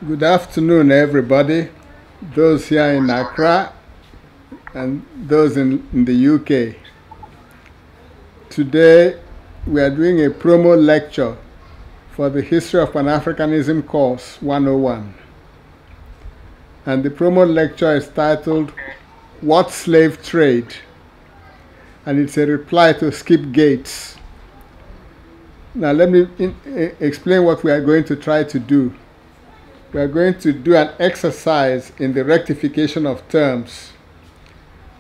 Good afternoon, everybody. Those here in Accra and those in the UK. Today, we are doing a promo lecture for the History of Pan-Africanism course 101. And the promo lecture is titled, What Slave Trade? And it's a reply to Skip Gates. Now let me explain what we are going to try to do. We are going to do an exercise in the rectification of terms.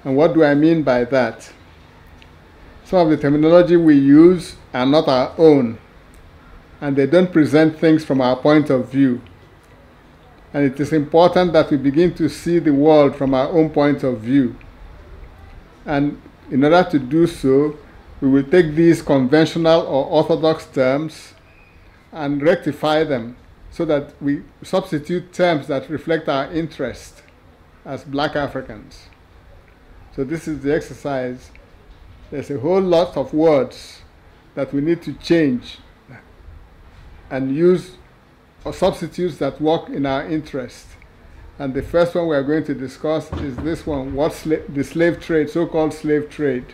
And what do I mean by that? Some of the terminology we use are not our own, and they don't present things from our point of view. And it is important that we begin to see the world from our own point of view. And in order to do so, we will take these conventional or orthodox terms and rectify them so that we substitute terms that reflect our interest as Black Africans. So this is the exercise. There's a whole lot of words that we need to change and use or substitutes that work in our interest. And the first one we are going to discuss is this one, the slave trade, so-called slave trade.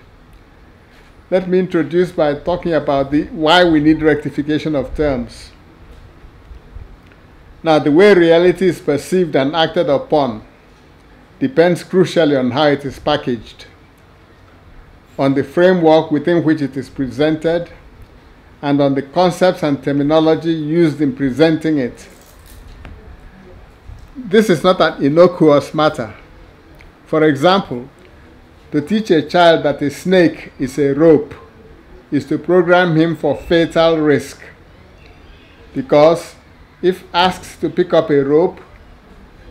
Let me introduce by talking about why we need rectification of terms. Now, the way reality is perceived and acted upon depends crucially on how it is packaged, on the framework within which it is presented, and on the concepts and terminology used in presenting it. This is not an innocuous matter. For example, to teach a child that a snake is a rope is to program him for fatal risk, because if asked to pick up a rope,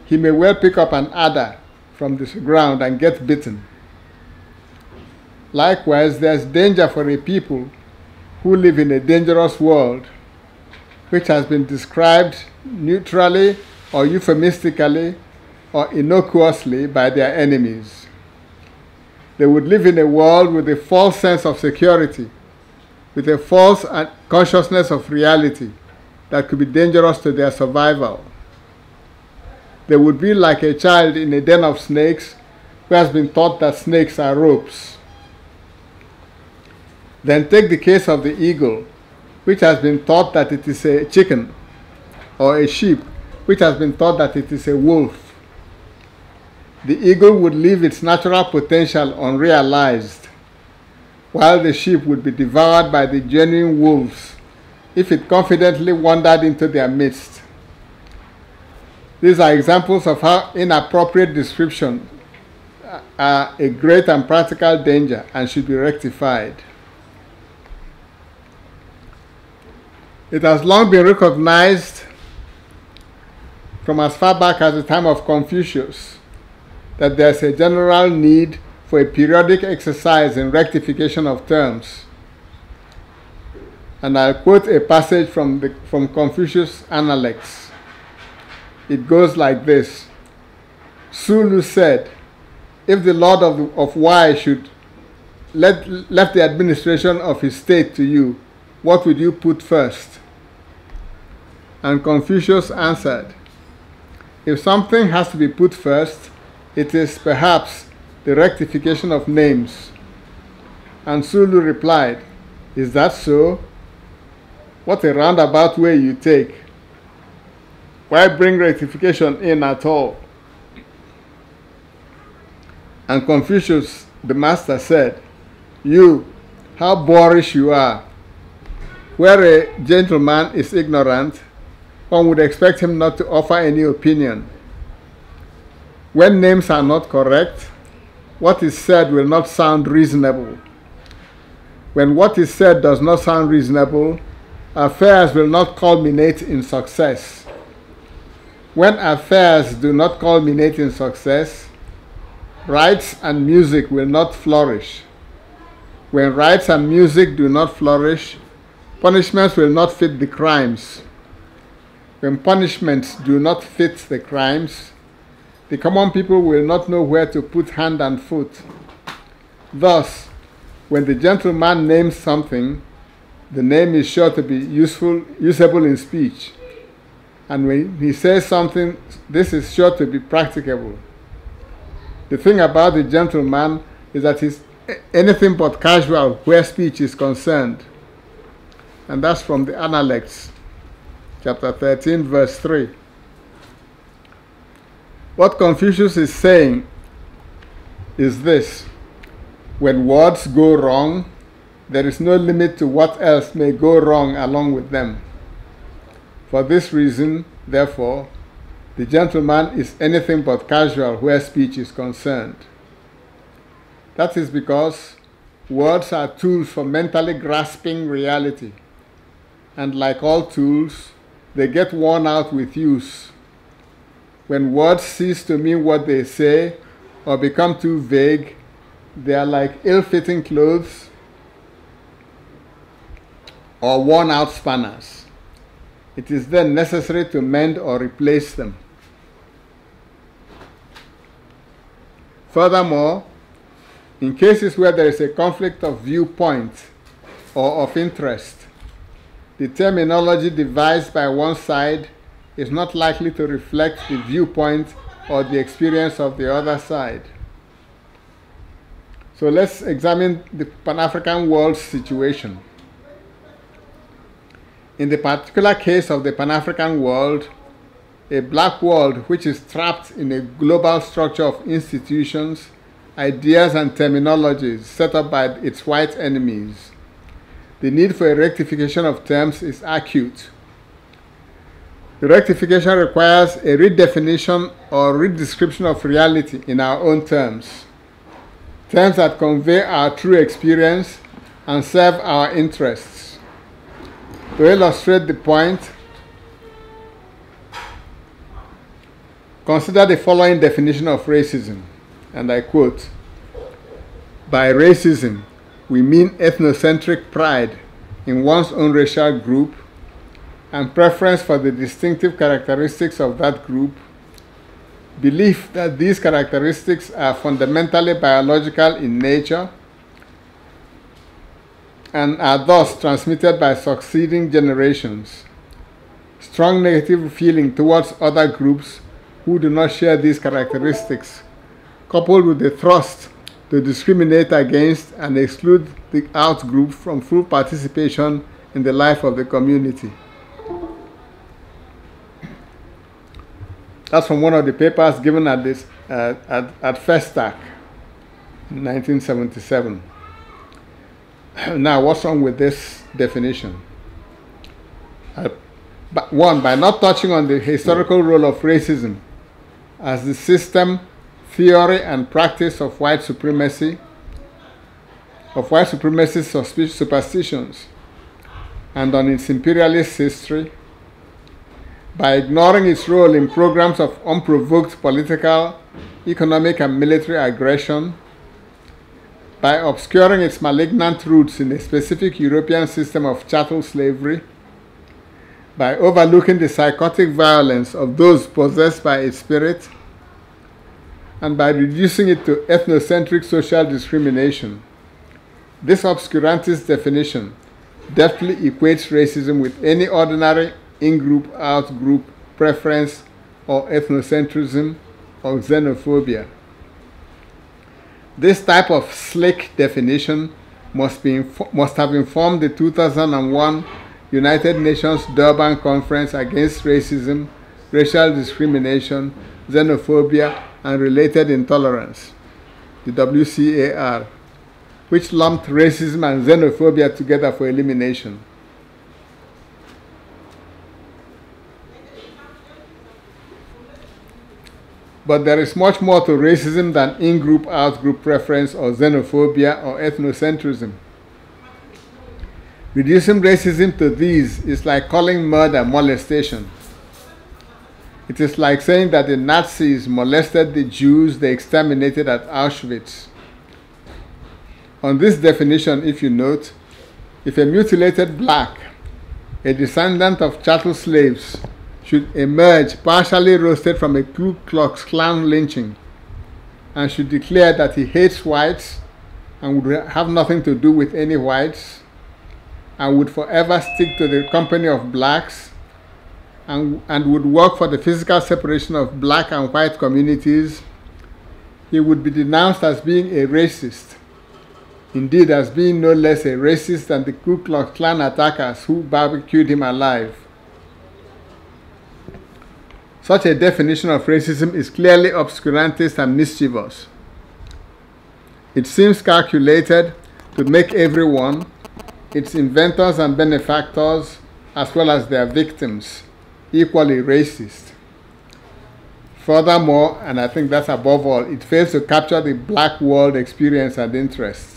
he may well pick up an adder from the ground and get bitten. Likewise, there's danger for a people who live in a dangerous world, which has been described neutrally or euphemistically or innocuously by their enemies. They would live in a world with a false sense of security, with a false consciousness of reality that could be dangerous to their survival. They would be like a child in a den of snakes who has been taught that snakes are ropes. Then take the case of the eagle, which has been taught that it is a chicken, or a sheep, which has been taught that it is a wolf. The eagle would leave its natural potential unrealized, while the sheep would be devoured by the genuine wolves if it confidently wandered into their midst. These are examples of how inappropriate descriptions are a great and practical danger and should be rectified. It has long been recognized from as far back as the time of Confucius that there is a general need for a periodic exercise in rectification of terms. And I'll quote a passage from Confucius' Analects. It goes like this. Sulu said, if the Lord of Y should left the administration of his state to you, what would you put first? And Confucius answered, if something has to be put first, it is perhaps the rectification of names. And Sulu replied, is that so? What a roundabout way you take. Why bring rectification in at all? And Confucius, the master, said, you, how boorish you are. Where a gentleman is ignorant, one would expect him not to offer any opinion. When names are not correct, what is said will not sound reasonable. When what is said does not sound reasonable, affairs will not culminate in success. When affairs do not culminate in success, rights and music will not flourish. When rights and music do not flourish, punishments will not fit the crimes. When punishments do not fit the crimes, the common people will not know where to put hand and foot. Thus, when the gentleman names something, the name is sure to be usable in speech. And when he says something, this is sure to be practicable. The thing about the gentleman is that he's anything but casual where speech is concerned. And that's from the Analects, chapter 13, verse 3. What Confucius is saying is this: when words go wrong, there is no limit to what else may go wrong along with them. For this reason, therefore, the gentleman is anything but casual where speech is concerned. That is because words are tools for mentally grasping reality, and like all tools, they get worn out with use. When words cease to mean what they say or become too vague, they are like ill-fitting clothes or worn-out spanners. It is then necessary to mend or replace them. Furthermore, in cases where there is a conflict of viewpoint or of interest, the terminology devised by one side is not likely to reflect the viewpoint or the experience of the other side. So let's examine the Pan-African world situation. In the particular case of the Pan-African world, a black world which is trapped in a global structure of institutions, ideas, and terminologies set up by its white enemies, the need for a rectification of terms is acute. The rectification requires a redefinition or redescription of reality in our own terms, terms that convey our true experience and serve our interests. To illustrate the point, consider the following definition of racism, and I quote: "By racism, we mean ethnocentric pride in one's own racial group and preference for the distinctive characteristics of that group, belief that these characteristics are fundamentally biological in nature and are thus transmitted by succeeding generations, strong negative feeling towards other groups who do not share these characteristics, coupled with the thrust to discriminate against and exclude the out-group from full participation in the life of the community." That's from one of the papers given at Festac in 1977. Now, what's wrong with this definition? One, by not touching on the historical role of racism as the system, theory, and practice of white supremacy, superstitions, and on its imperialist history, by ignoring its role in programs of unprovoked political, economic, and military aggression, by obscuring its malignant roots in a specific European system of chattel slavery, by overlooking the psychotic violence of those possessed by its spirit, and by reducing it to ethnocentric social discrimination. This obscurantist definition deftly equates racism with any ordinary in-group, out-group preference or ethnocentrism or xenophobia. This type of slick definition must have informed the 2001 United Nations Durban Conference Against Racism, Racial Discrimination, Xenophobia, and Related Intolerance, the WCAR, which lumped racism and xenophobia together for elimination. But there is much more to racism than in-group, out-group preference or xenophobia or ethnocentrism. Reducing racism to these is like calling murder molestation. It is like saying that the Nazis molested the Jews they exterminated at Auschwitz. On this definition, if you note, if a mutilated black, a descendant of chattel slaves, should emerge partially roasted from a Ku Klux Klan lynching and should declare that he hates whites and would have nothing to do with any whites, and would forever stick to the company of blacks and would work for the physical separation of black and white communities, he would be denounced as being a racist. Indeed, as being no less a racist than the Ku Klux Klan attackers who barbecued him alive. Such a definition of racism is clearly obscurantist and mischievous. It seems calculated to make everyone, its inventors and benefactors, as well as their victims, equally racist. Furthermore, and I think that's above all, it fails to capture the black world experience and interest.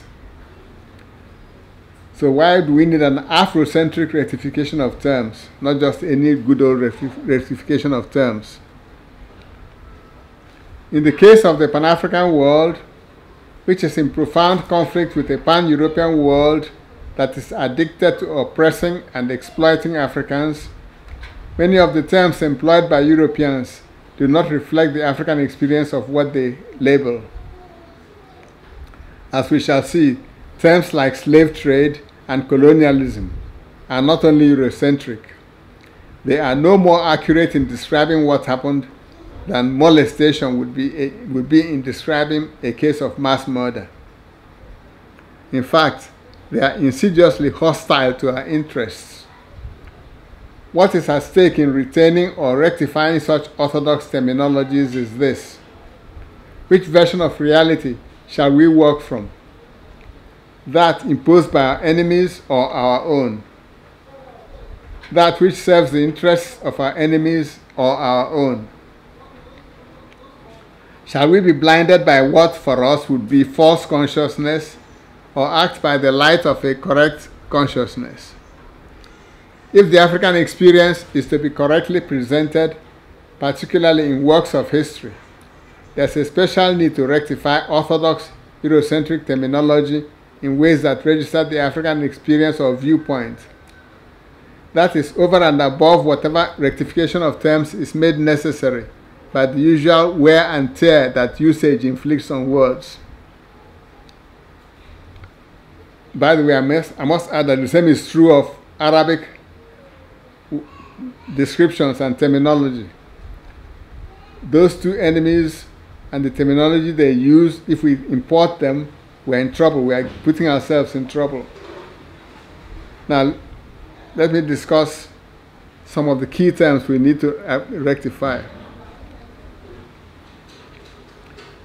So why do we need an Afrocentric rectification of terms, not just any good old rectification of terms? In the case of the Pan-African world, which is in profound conflict with a pan-European world that is addicted to oppressing and exploiting Africans, many of the terms employed by Europeans do not reflect the African experience of what they label. As we shall see, terms like slave trade and colonialism are not only Eurocentric. They are no more accurate in describing what happened than molestation would be in describing a case of mass murder. In fact, they are insidiously hostile to our interests. What is at stake in retaining or rectifying such orthodox terminologies is this: which version of reality shall we work from? That imposed by our enemies or our own? That which serves the interests of our enemies or our own? Shall we be blinded by what for us would be false consciousness, or act by the light of a correct consciousness? If the African experience is to be correctly presented, particularly in works of history, there's a special need to rectify orthodox Eurocentric terminology in ways that register the African experience or viewpoint. That is over and above whatever rectification of terms is made necessary by the usual wear and tear that usage inflicts on words. By the way, I must add that the same is true of Arabic descriptions and terminology. Those two enemies and the terminology they use, if we import them, we're in trouble. We are putting ourselves in trouble. Now, let me discuss some of the key terms we need to rectify.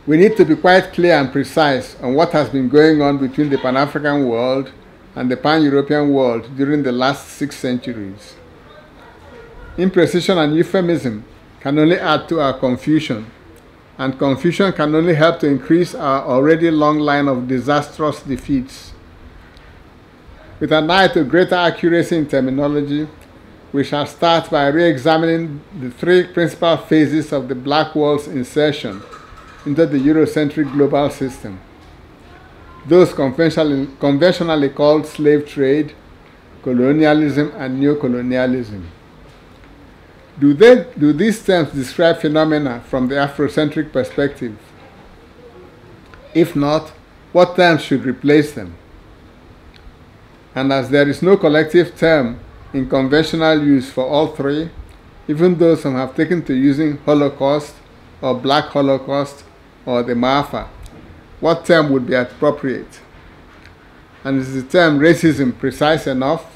We need to be quite clear and precise on what has been going on between the Pan-African world and the Pan-European world during the last 6 centuries. Imprecision and euphemism can only add to our confusion, and confusion can only help to increase our already long line of disastrous defeats. With an eye to greater accuracy in terminology, we shall start by re-examining the 3 principal phases of the black world's insertion into the Eurocentric global system. Those conventionally called slave trade, colonialism, and neocolonialism. Do these terms describe phenomena from the Afrocentric perspective? If not, what terms should replace them? And as there is no collective term in conventional use for all 3, even though some have taken to using Holocaust or Black Holocaust or the Maafa, what term would be appropriate? And is the term racism precise enough?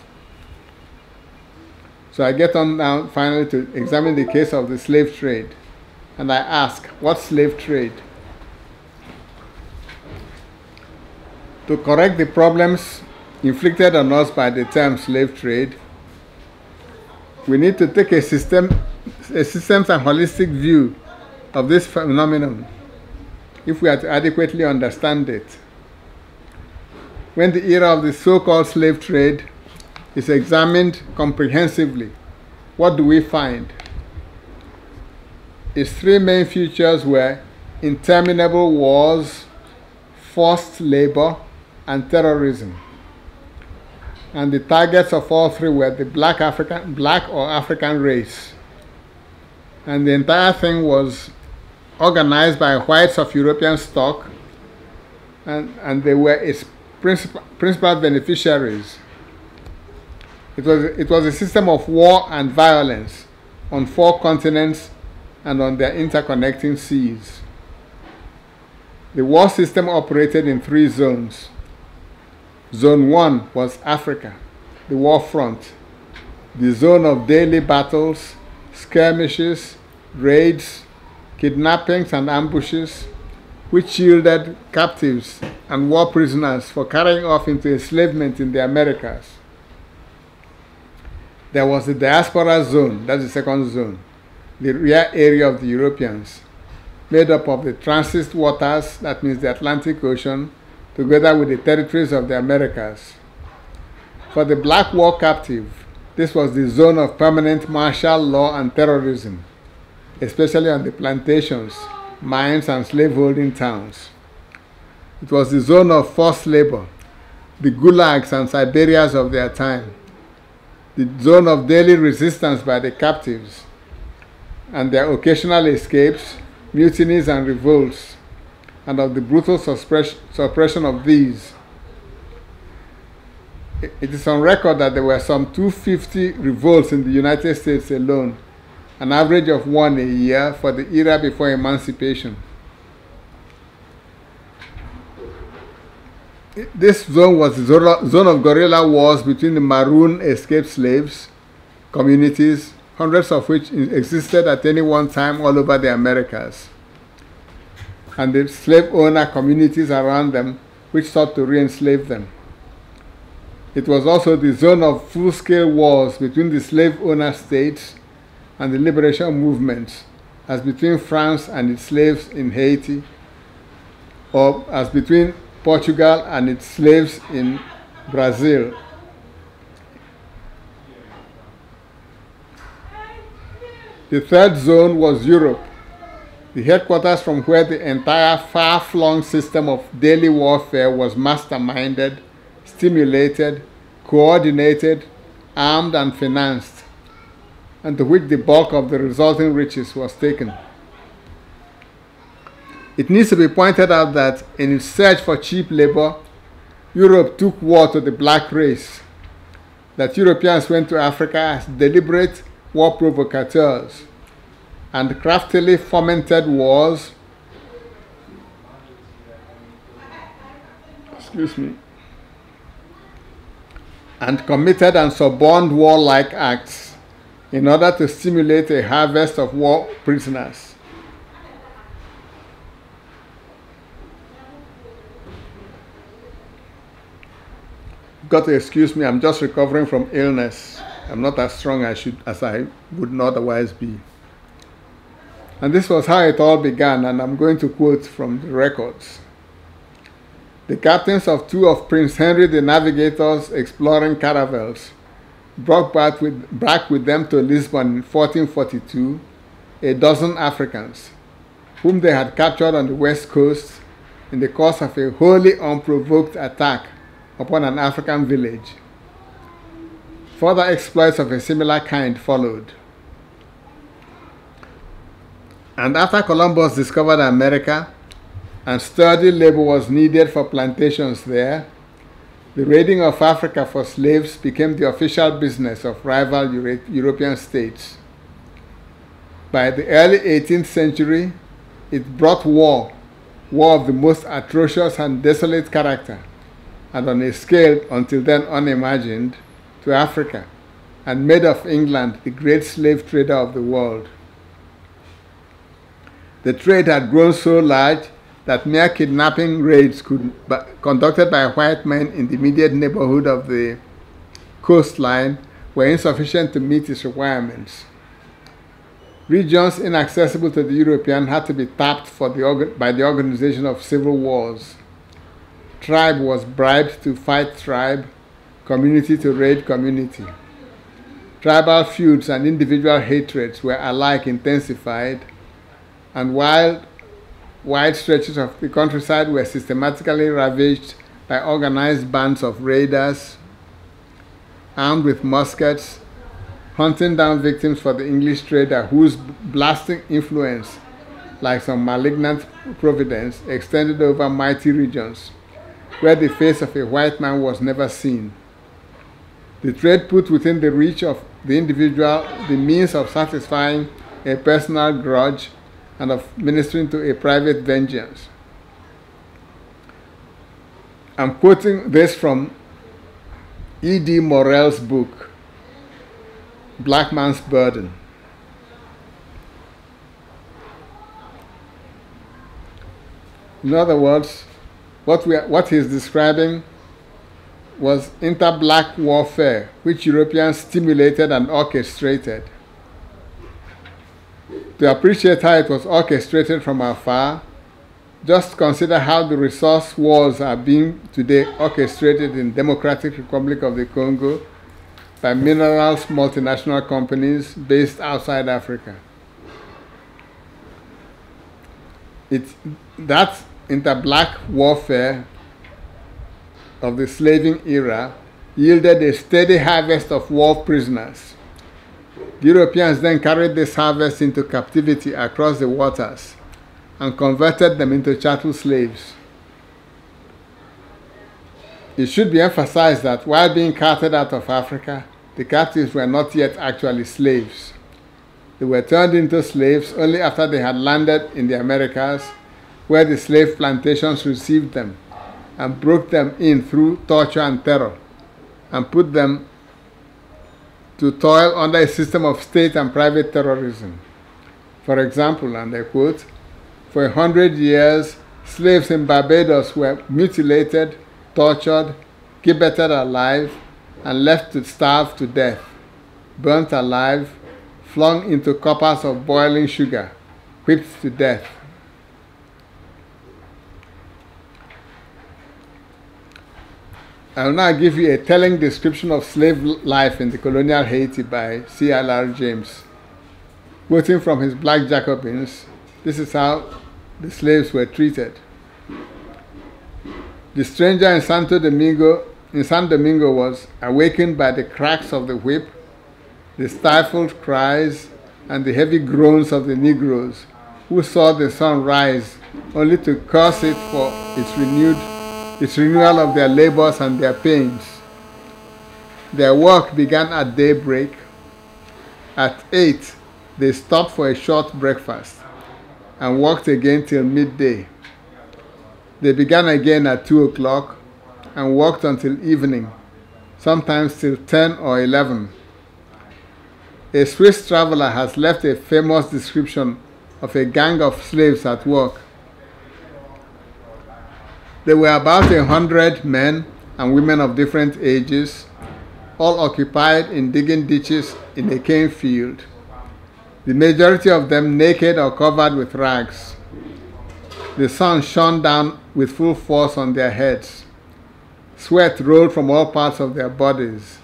So I get on now finally to examine the case of the slave trade. And I ask, what slave trade? To correct the problems inflicted on us by the term slave trade, we need to take a systems and holistic view of this phenomenon if we are to adequately understand it. When the era of the so-called slave trade is examined comprehensively, what do we find? Its 3 main features were interminable wars, forced labor, and terrorism. And the targets of all 3 were the black or African race. And the entire thing was organized by whites of European stock, and they were its principal beneficiaries. It was a system of war and violence on 4 continents and on their interconnecting seas. The war system operated in 3 zones. Zone 1 was Africa, the war front, the zone of daily battles, skirmishes, raids, kidnappings and ambushes, which yielded captives and war prisoners for carrying off into enslavement in the Americas. There was the diaspora zone, that's the second zone, the rear area of the Europeans, made up of the transit waters, that means the Atlantic Ocean, together with the territories of the Americas. For the black war captive, this was the zone of permanent martial law and terrorism, especially on the plantations, mines, and slaveholding towns. It was the zone of forced labor, the gulags and Siberias of their time, the zone of daily resistance by the captives, and their occasional escapes, mutinies, and revolts, and of the brutal suppression of these. It is on record that there were some 250 revolts in the United States alone, an average of 1 a year for the era before emancipation. This zone was the zone of guerrilla wars between the maroon escaped slaves communities, hundreds of which existed at any one time all over the Americas, and the slave owner communities around them which sought to re-enslave them. It was also the zone of full-scale wars between the slave owner states and the liberation movements, as between France and its slaves in Haiti, or as between Portugal and its slaves in Brazil. The third zone was Europe, the headquarters from where the entire far-flung system of daily warfare was masterminded, stimulated, coordinated, armed, and financed, and to which the bulk of the resulting riches was taken. It needs to be pointed out that in its search for cheap labor, Europe took war to the black race, that Europeans went to Africa as deliberate war provocateurs and craftily fomented wars, and committed and suborned warlike acts in order to stimulate a harvest of war prisoners. Got to excuse me, I'm just recovering from illness. I'm not as strong as I would otherwise be. And this was how it all began, and I'm going to quote from the records. The captains of 2 of Prince Henry the Navigator's exploring caravels brought back with them to Lisbon in 1442 a dozen Africans, whom they had captured on the west coast in the course of a wholly unprovoked attack upon an African village. Further exploits of a similar kind followed. And after Columbus discovered America, and sturdy labor was needed for plantations there, the raiding of Africa for slaves became the official business of rival European states. By the early 18th century, it brought war of the most atrocious and desolate character, and on a scale until then unimagined, to Africa, and made of England the great slave trader of the world. The trade had grown so large that mere kidnapping raids conducted by white men in the immediate neighborhood of the coastline were insufficient to meet its requirements. Regions inaccessible to the European had to be tapped by the organization of civil wars. Tribe was bribed to fight tribe, community to raid community. Tribal feuds and individual hatreds were alike intensified, and wide stretches of the countryside were systematically ravaged by organized bands of raiders, armed with muskets, hunting down victims for the English trader whose blasting influence, like some malignant providence, extended over mighty regions where the face of a white man was never seen. The trade put within the reach of the individual the means of satisfying a personal grudge and of ministering to a private vengeance. I'm quoting this from E.D. Morell's book, Black Man's Burden. In other words, what he's describing was inter-black warfare, which Europeans stimulated and orchestrated. To appreciate how it was orchestrated from afar, just consider how the resource wars are being today orchestrated in Democratic Republic of the Congo by minerals multinational companies based outside Africa. That inter-black warfare of the slaving era yielded a steady harvest of war prisoners. The Europeans then carried this harvest into captivity across the waters and converted them into chattel slaves. It should be emphasized that while being carted out of Africa, the captives were not yet actually slaves. They were turned into slaves only after they had landed in the Americas, where the slave plantations received them and broke them in through torture and terror, and put them to toil under a system of state and private terrorism. For example, and I quote, "For 100 years, slaves in Barbados were mutilated, tortured, gibbeted alive, and left to starve to death, burnt alive, flung into coppers of boiling sugar, whipped to death." I will now give you a telling description of slave life in the colonial Haiti by C.L.R. James. Quoting from his Black Jacobins, this is how the slaves were treated. The stranger in San Domingo was awakened by the cracks of the whip, the stifled cries, and the heavy groans of the Negroes, who saw the sun rise only to curse it for its renewal of their labors and their pains. Their work began at daybreak. At 8, they stopped for a short breakfast and worked again till midday. They began again at 2 o'clock and worked until evening, sometimes till 10 or 11. A Swiss traveler has left a famous description of a gang of slaves at work. There were about 100 men and women of different ages, all occupied in digging ditches in a cane field, the majority of them naked or covered with rags. The sun shone down with full force on their heads. Sweat rolled from all parts of their bodies.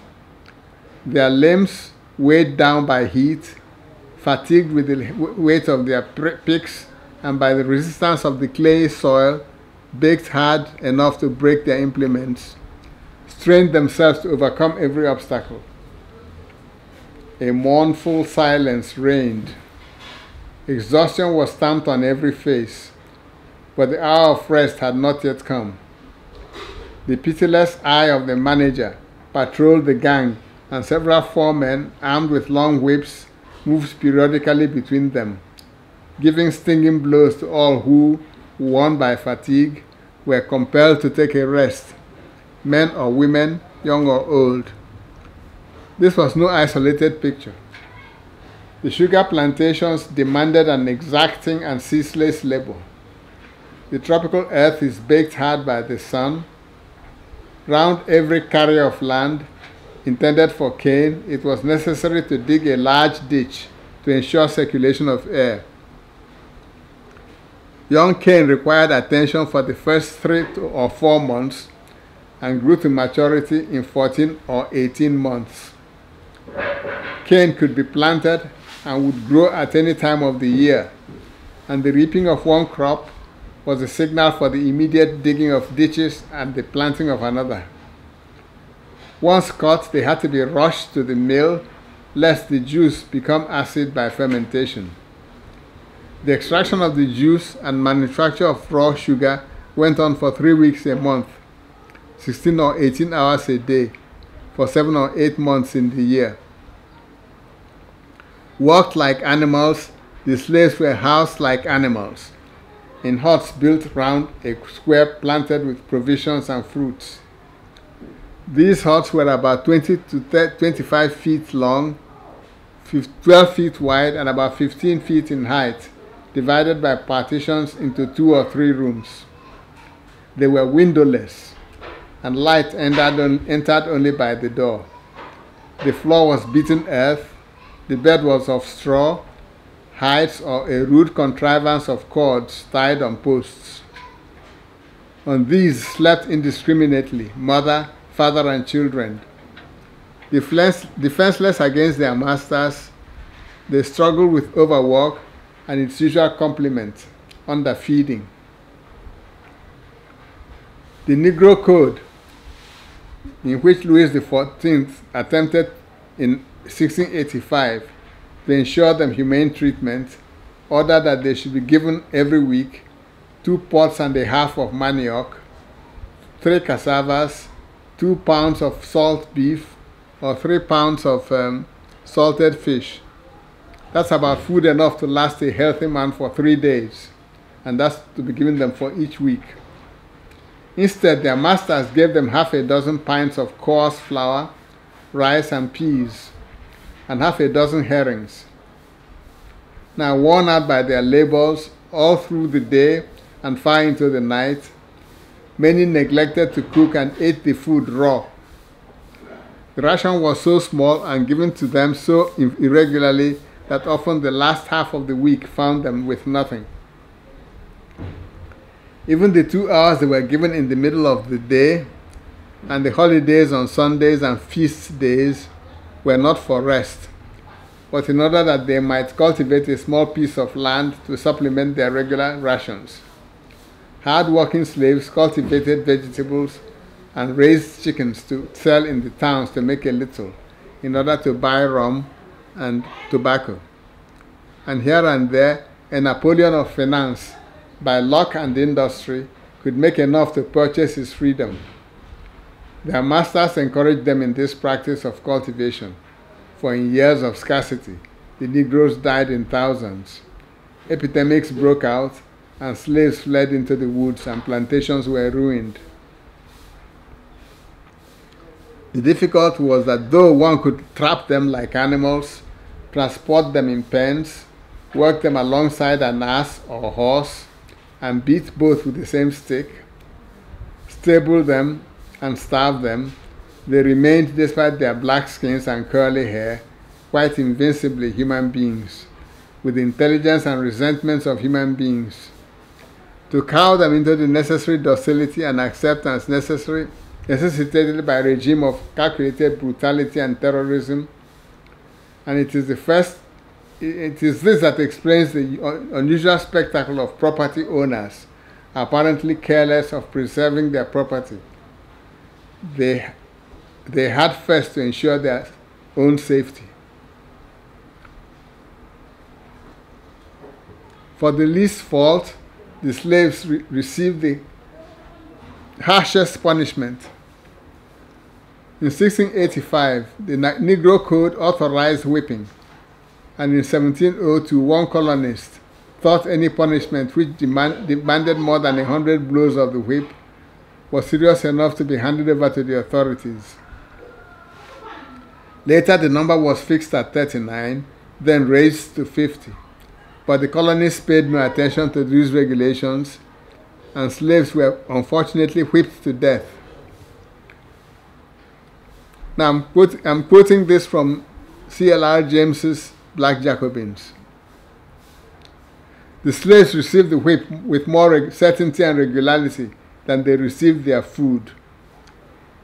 Their limbs, weighed down by heat, fatigued with the weight of their picks and by the resistance of the clayey soil, baked hard enough to break their implements, strained themselves to overcome every obstacle. A mournful silence reigned. Exhaustion was stamped on every face, but the hour of rest had not yet come. The pitiless eye of the manager patrolled the gang, and several foremen, armed with long whips, moved periodically between them, giving stinging blows to all who, worn by fatigue, were compelled to take a rest, men or women, young or old. This was no isolated picture. The sugar plantations demanded an exacting and ceaseless labor. The tropical earth is baked hard by the sun. Round every carrier of land intended for cane, it was necessary to dig a large ditch to ensure circulation of air. Young cane required attention for the first 3 or 4 months and grew to maturity in 14 or 18 months. Cane could be planted and would grow at any time of the year, and the reaping of one crop was a signal for the immediate digging of ditches and the planting of another. Once cut, they had to be rushed to the mill lest the juice become acid by fermentation. The extraction of the juice and manufacture of raw sugar went on for 3 weeks a month, 16 or 18 hours a day, for 7 or 8 months in the year. Worked like animals, the slaves were housed like animals, in huts built round a square planted with provisions and fruits. These huts were about 20 to 25 feet long, 12 feet wide, and about 15 feet in height, divided by partitions into 2 or 3 rooms. They were windowless, and light entered only by the door. The floor was beaten earth, the bed was of straw, hides, or a rude contrivance of cords tied on posts. On these slept indiscriminately mother, father, and children. Defenseless against their masters, they struggled with overwork and its usual complement, underfeeding. The Negro Code, in which Louis XIV attempted in 1685 to ensure them humane treatment, ordered that they should be given every week 2 pots and a half of manioc, 3 cassavas, 2 pounds of salt beef, or 3 pounds of salted fish. That's about food enough to last a healthy man for 3 days, and that's to be given them for each week. Instead, their masters gave them half a dozen pints of coarse flour, rice, and peas, and half a dozen herrings. Now, worn out by their labors all through the day and far into the night, many neglected to cook and ate the food raw. The ration was so small and given to them so irregularly that often the last half of the week found them with nothing. Even the 2 hours they were given in the middle of the day and the holidays on Sundays and feast days were not for rest, but in order that they might cultivate a small piece of land to supplement their regular rations. Hard-working slaves cultivated vegetables and raised chickens to sell in the towns to make a little, in order to buy rum and tobacco. And here and there, a Napoleon of finance, by luck and industry, could make enough to purchase his freedom. Their masters encouraged them in this practice of cultivation, for in years of scarcity, the Negroes died in thousands. Epidemics broke out, and slaves fled into the woods, and plantations were ruined. The difficulty was that though one could trap them like animals, transport them in pens, work them alongside an ass or horse, and beat both with the same stick, stable them, and starve them, they remained, despite their black skins and curly hair, quite invincibly human beings, with the intelligence and resentments of human beings. To cow them into the necessary docility and acceptance necessitated by a regime of calculated brutality and terrorism, and it is this that explains the unusual spectacle of property owners apparently careless of preserving their property. They had first to ensure their own safety. For the least fault, the slaves received the harshest punishment. In 1685, the Negro Code authorized whipping, and in 1702, one colonist thought any punishment which demanded more than 100 blows of the whip was serious enough to be handed over to the authorities. Later, the number was fixed at 39, then raised to 50. But the colonists paid no attention to these regulations, and slaves were unfortunately whipped to death. Now, I'm quoting this from C.L.R. James's Black Jacobins. The slaves received the whip with more certainty and regularity than they received their food.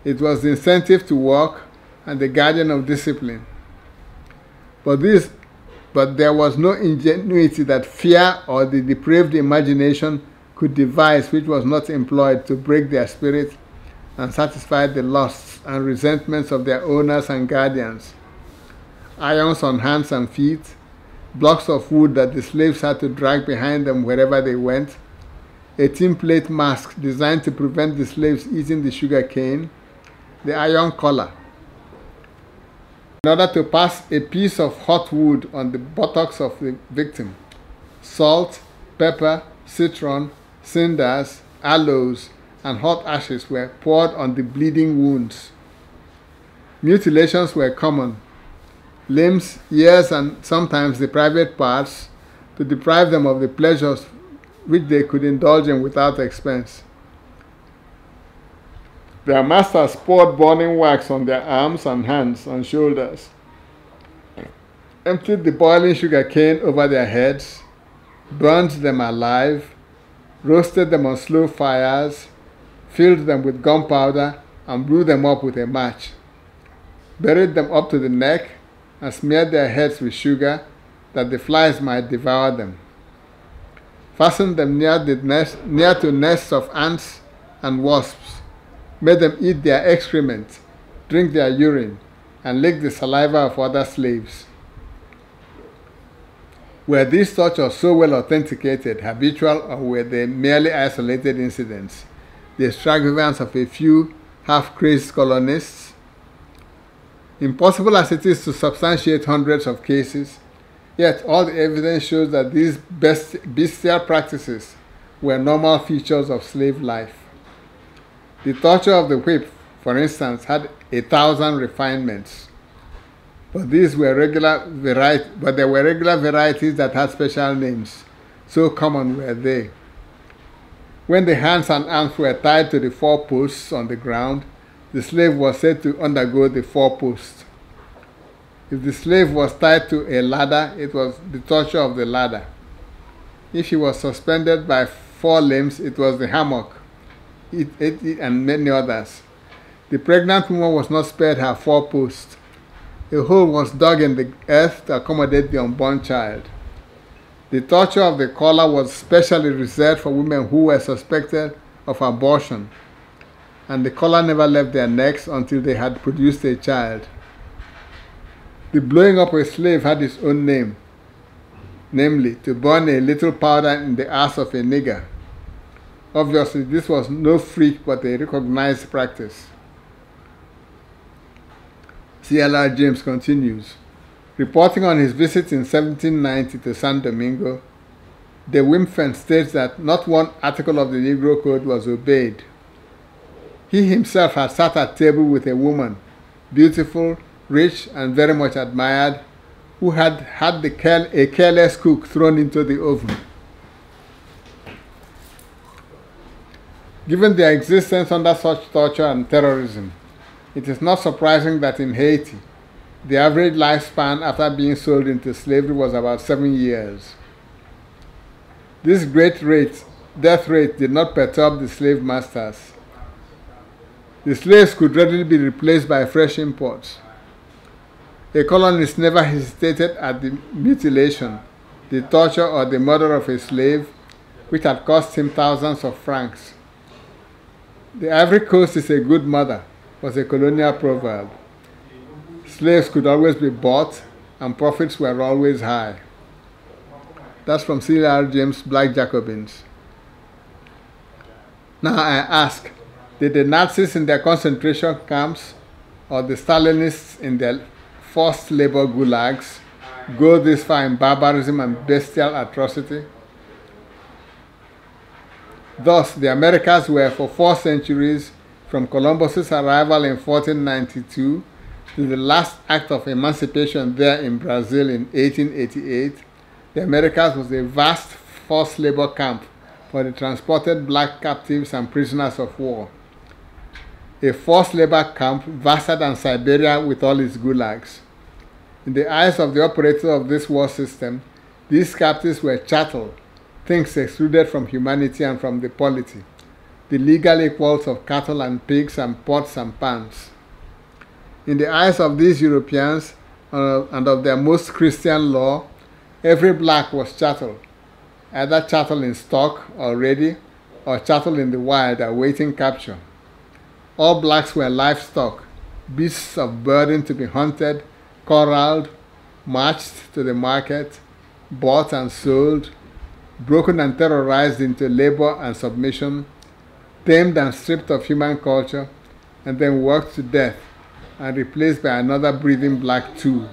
It was the incentive to work and the guardian of discipline. But there was no ingenuity that fear or the depraved imagination could devise which was not employed to break their spirit and satisfy the lusts and resentments of their owners and guardians. Irons on hands and feet, blocks of wood that the slaves had to drag behind them wherever they went, a tin plate mask designed to prevent the slaves eating the sugar cane, the iron collar, in order to pass a piece of hot wood on the buttocks of the victim. Salt, pepper, citron, cinders, aloes, and hot ashes were poured on the bleeding wounds. Mutilations were common. Limbs, ears, and sometimes the private parts, to deprive them of the pleasures which they could indulge in without expense. Their masters poured burning wax on their arms and hands and shoulders, emptied the boiling sugar cane over their heads, burned them alive, roasted them on slow fires, filled them with gunpowder, and blew them up with a match, buried them up to the neck, and smeared their heads with sugar that the flies might devour them, fastened them near to nests of ants and wasps, made them eat their excrement, drink their urine, and lick the saliva of other slaves. Were these tortures so well authenticated, habitual, or were they merely isolated incidents, the extravagance of a few half-crazed colonists? Impossible as it is to substantiate hundreds of cases, yet all the evidence shows that these bestial practices were normal features of slave life. The torture of the whip, for instance, had 1,000 refinements, but there were regular varieties that had special names. So common were they. When the hands and arms were tied to the 4 posts on the ground, the slave was said to undergo the 4 posts. If the slave was tied to a ladder, it was the torture of the ladder. If he was suspended by 4 limbs, it was the hammock, and many others. The pregnant woman was not spared her 4 posts. A hole was dug in the earth to accommodate the unborn child. The torture of the collar was specially reserved for women who were suspected of abortion, and the collar never left their necks until they had produced a child. The blowing up a slave had its own name, namely, to burn a little powder in the ass of a nigger. Obviously, this was no freak but a recognized practice. C.L.R. James continues, reporting on his visit in 1790 to San Domingo, de Wimpfen states that not one article of the Negro Code was obeyed. He himself had sat at table with a woman, beautiful, rich, and very much admired, who had had a careless cook thrown into the oven. Given their existence under such torture and terrorism, it is not surprising that in Haiti, the average lifespan after being sold into slavery was about 7 years. This great death rate did not perturb the slave masters. The slaves could readily be replaced by fresh imports. A colonist never hesitated at the mutilation, the torture, or the murder of a slave, which had cost him thousands of francs. The Ivory Coast is a good mother was a colonial proverb. Slaves could always be bought, and profits were always high. That's from C.L.R. James' Black Jacobins. Now I ask, did the Nazis in their concentration camps or the Stalinists in their forced labor gulags go this far in barbarism and bestial atrocity? Thus, the Americas were for 4 centuries, from Columbus's arrival in 1492 to the last act of emancipation there in Brazil in 1888, the Americas was a vast forced labor camp for the transported black captives and prisoners of war. A forced labor camp vaster than Siberia with all its gulags. In the eyes of the operator of this war system, these captives were chattel, things excluded from humanity and from the polity, the legal equals of cattle and pigs and pots and pans. In the eyes of these Europeans and of their most Christian law, every black was chattel, either chattel in stock or ready, or chattel in the wild awaiting capture. All blacks were livestock, beasts of burden to be hunted, corralled, marched to the market, bought and sold, broken and terrorized into labor and submission, tamed and stripped of human culture, and then worked to death and replaced by another breathing black too.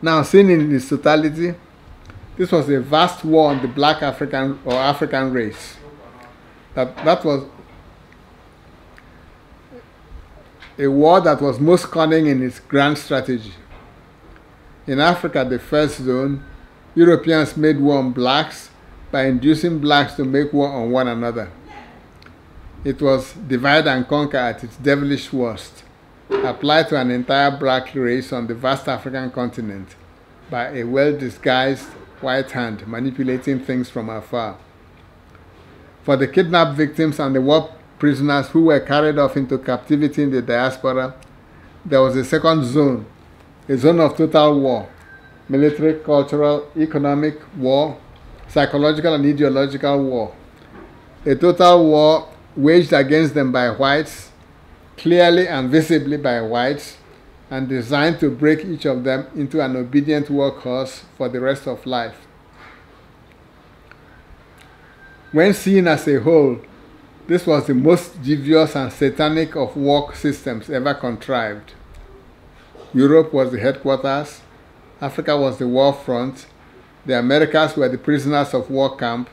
Now, seen in its totality, this was a vast war on the black African or African race. That was a war that was most cunning in its grand strategy. In Africa, the first zone, Europeans made war on blacks by inducing blacks to make war on one another. It was divide and conquer at its devilish worst, applied to an entire black race on the vast African continent by a well-disguised white hand manipulating things from afar. For the kidnapped victims and the war prisoners who were carried off into captivity in the diaspora, there was a second zone, a zone of total war, military, cultural, economic war, psychological and ideological war. A total war waged against them by whites, clearly and visibly by whites, and designed to break each of them into an obedient workhorse for the rest of life. When seen as a whole, this was the most devious and satanic of war systems ever contrived. Europe was the headquarters, Africa was the war front, the Americas were the prisoners of war camp,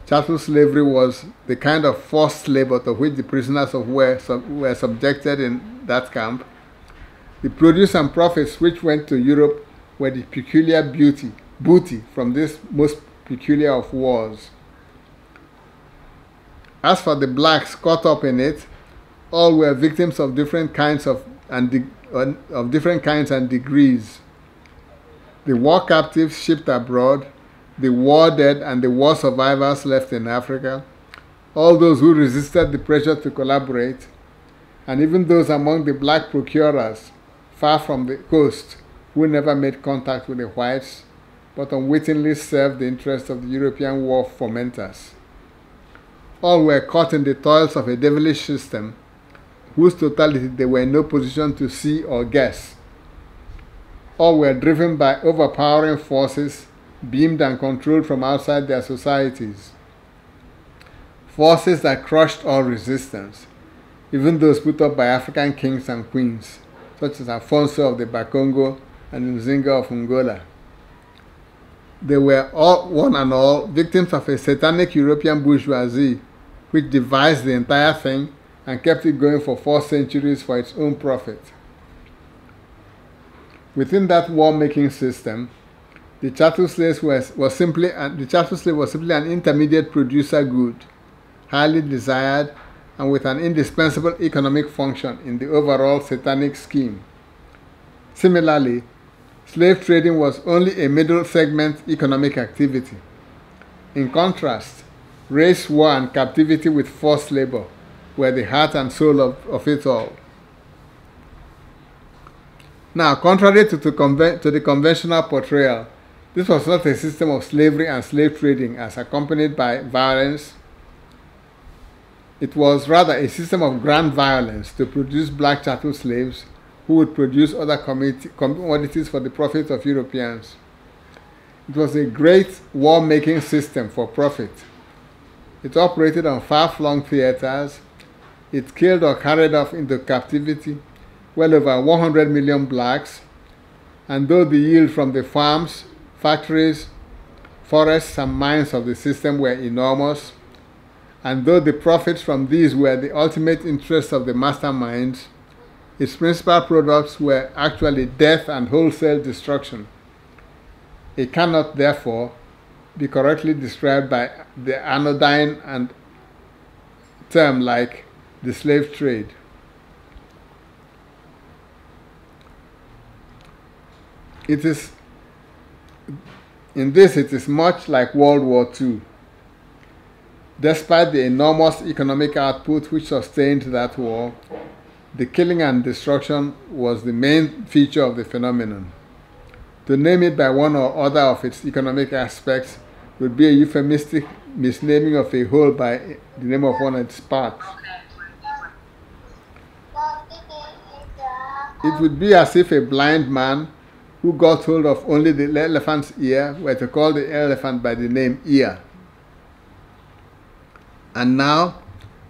chattel slavery was the kind of forced labor to which the prisoners of war were subjected in that camp. The produce and profits which went to Europe were the peculiar booty from this most peculiar of wars. As for the blacks caught up in it, all were victims of different kinds and degrees. The war captives shipped abroad, the war dead and the war survivors left in Africa, all those who resisted the pressure to collaborate, and even those among the black procurers far from the coast who never made contact with the whites, but unwittingly served the interests of the European war fomenters. All were caught in the toils of a devilish system, whose totality they were in no position to see or guess. All were driven by overpowering forces, beamed and controlled from outside their societies. Forces that crushed all resistance, even those put up by African kings and queens, such as Afonso of the Bakongo and Nzinga of Angola. They were all, one and all, victims of a satanic European bourgeoisie, which devised the entire thing and kept it going for 4 centuries for its own profit. Within that war-making system, the chattel slave was simply an intermediate producer good, highly desired, and with an indispensable economic function in the overall satanic scheme. Similarly, slave trading was only a middle segment economic activity. In contrast, race war and captivity with forced labor were the heart and soul of it all. Now, contrary to the conventional portrayal, this was not a system of slavery and slave trading as accompanied by violence. It was rather a system of grand violence to produce black chattel slaves who would produce other commodities for the profit of Europeans. It was a great war-making system for profit. It operated on far-flung theaters. It killed or carried off into captivity well over 100 million blacks, and though the yield from the farms, factories, forests, and mines of the system were enormous, and though the profits from these were the ultimate interest of the masterminds, its principal products were actually death and wholesale destruction. It cannot, therefore, be correctly described by the anodyne and term like the slave trade. It is much like World War II. Despite the enormous economic output which sustained that war, the killing and destruction was the main feature of the phenomenon. To name it by one or other of its economic aspects would be a euphemistic misnaming of a whole by the name of one of its parts. It would be as if a blind man who got hold of only the elephant's ear were to call the elephant by the name ear. And now,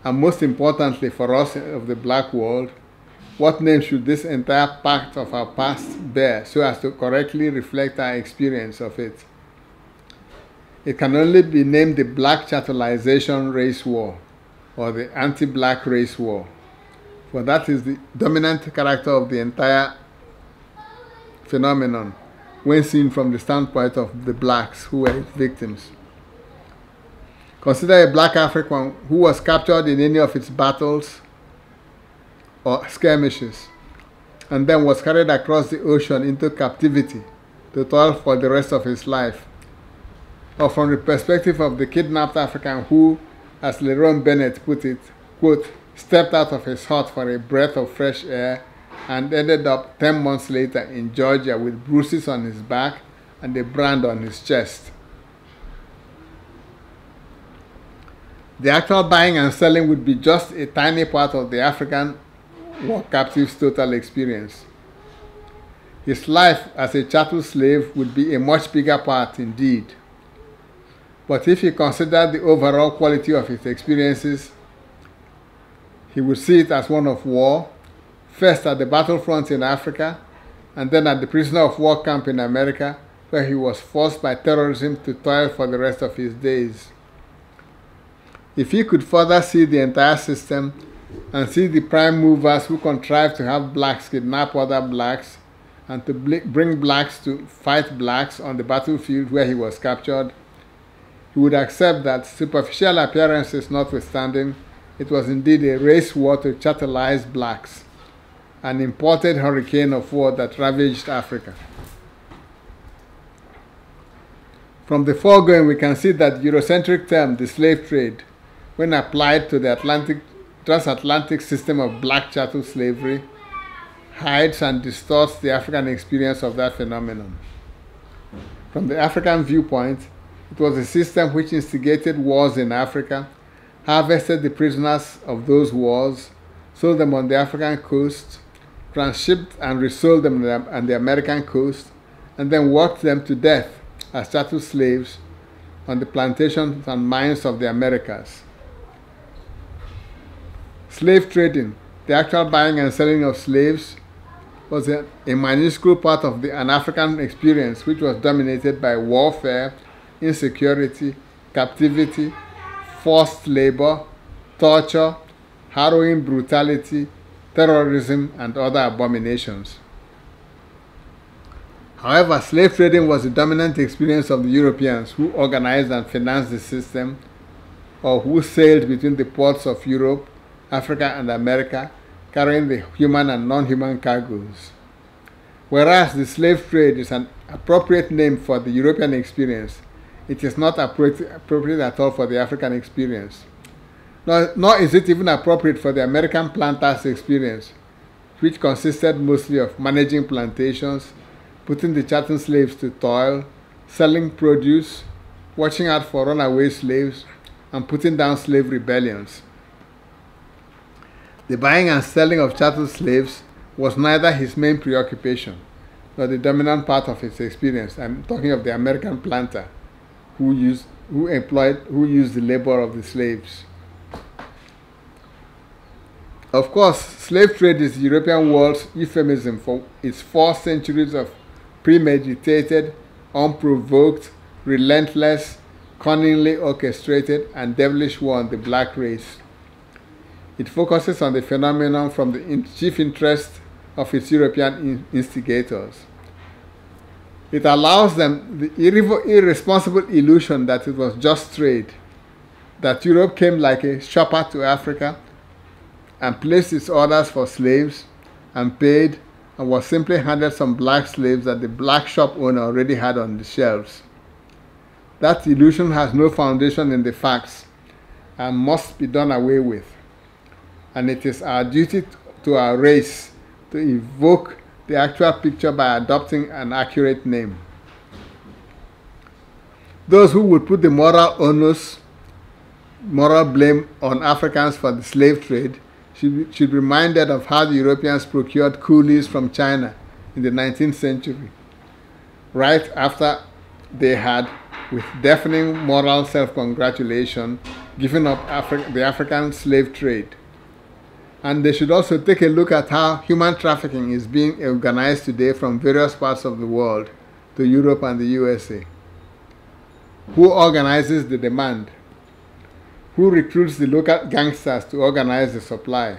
And most importantly for us of the black world, what name should this entire part of our past bear so as to correctly reflect our experience of it? It can only be named the Black Chattelization Race War, or the Anti-Black Race War, for that is the dominant character of the entire phenomenon when seen from the standpoint of the blacks who were its victims. Consider a black African who was captured in any of its battles or skirmishes, and then was carried across the ocean into captivity to toil for the rest of his life. Or from the perspective of the kidnapped African who, as Lerone Bennett put it, quote, stepped out of his hut for a breath of fresh air and ended up 10 months later in Georgia with bruises on his back and a brand on his chest. The actual buying and selling would be just a tiny part of the African war captive's total experience. His life as a chattel slave would be a much bigger part indeed. But if he considered the overall quality of his experiences, he would see it as one of war, first at the battlefront in Africa, and then at the prisoner of war camp in America, where he was forced by terrorism to toil for the rest of his days. If he could further see the entire system and see the prime movers who contrived to have blacks kidnap other blacks and to bring blacks to fight blacks on the battlefield where he was captured, he would accept that, superficial appearances notwithstanding, it was indeed a race war to chattelize blacks, an imported hurricane of war that ravaged Africa. From the foregoing, we can see that the Eurocentric term, the slave trade, when applied to the transatlantic system of black chattel slavery, hides and distorts the African experience of that phenomenon. From the African viewpoint, it was a system which instigated wars in Africa, harvested the prisoners of those wars, sold them on the African coast, transshipped and resold them on the American coast, and then worked them to death as chattel slaves on the plantations and mines of the Americas. Slave trading, the actual buying and selling of slaves, was a minuscule part of an African experience which was dominated by warfare, insecurity, captivity, forced labor, torture, harrowing brutality, terrorism, and other abominations. However, slave trading was the dominant experience of the Europeans who organized and financed the system, or who sailed between the ports of Europe, Africa, and America, carrying the human and non-human cargoes. Whereas the slave trade is an appropriate name for the European experience, it is not appropriate at all for the African experience. Nor is it even appropriate for the American planters' experience, which consisted mostly of managing plantations, putting the chattel slaves to toil, selling produce, watching out for runaway slaves, and putting down slave rebellions. The buying and selling of chattel slaves was neither his main preoccupation nor the dominant part of his experience. I'm talking of the American planter who used the labor of the slaves. Of course, slave trade is the European world's euphemism for its 4 centuries of premeditated, unprovoked, relentless, cunningly orchestrated, and devilish war on the black race. It focuses on the phenomenon from the chief interest of its European instigators. It allows them the irresponsible illusion that it was just trade, that Europe came like a shopper to Africa and placed its orders for slaves and paid and was simply handed some black slaves that the black shop owner already had on the shelves. That illusion has no foundation in the facts and must be done away with. And it is our duty to our race to evoke the actual picture by adopting an accurate name. Those who would put the moral blame on Africans for the slave trade should be reminded of how the Europeans procured coolies from China in the 19th century, right after they had, with deafening moral self-congratulation, giving up the African slave trade. And they should also take a look at how human trafficking is being organized today from various parts of the world to Europe and the USA. Who organizes the demand? Who recruits the local gangsters to organize the supply?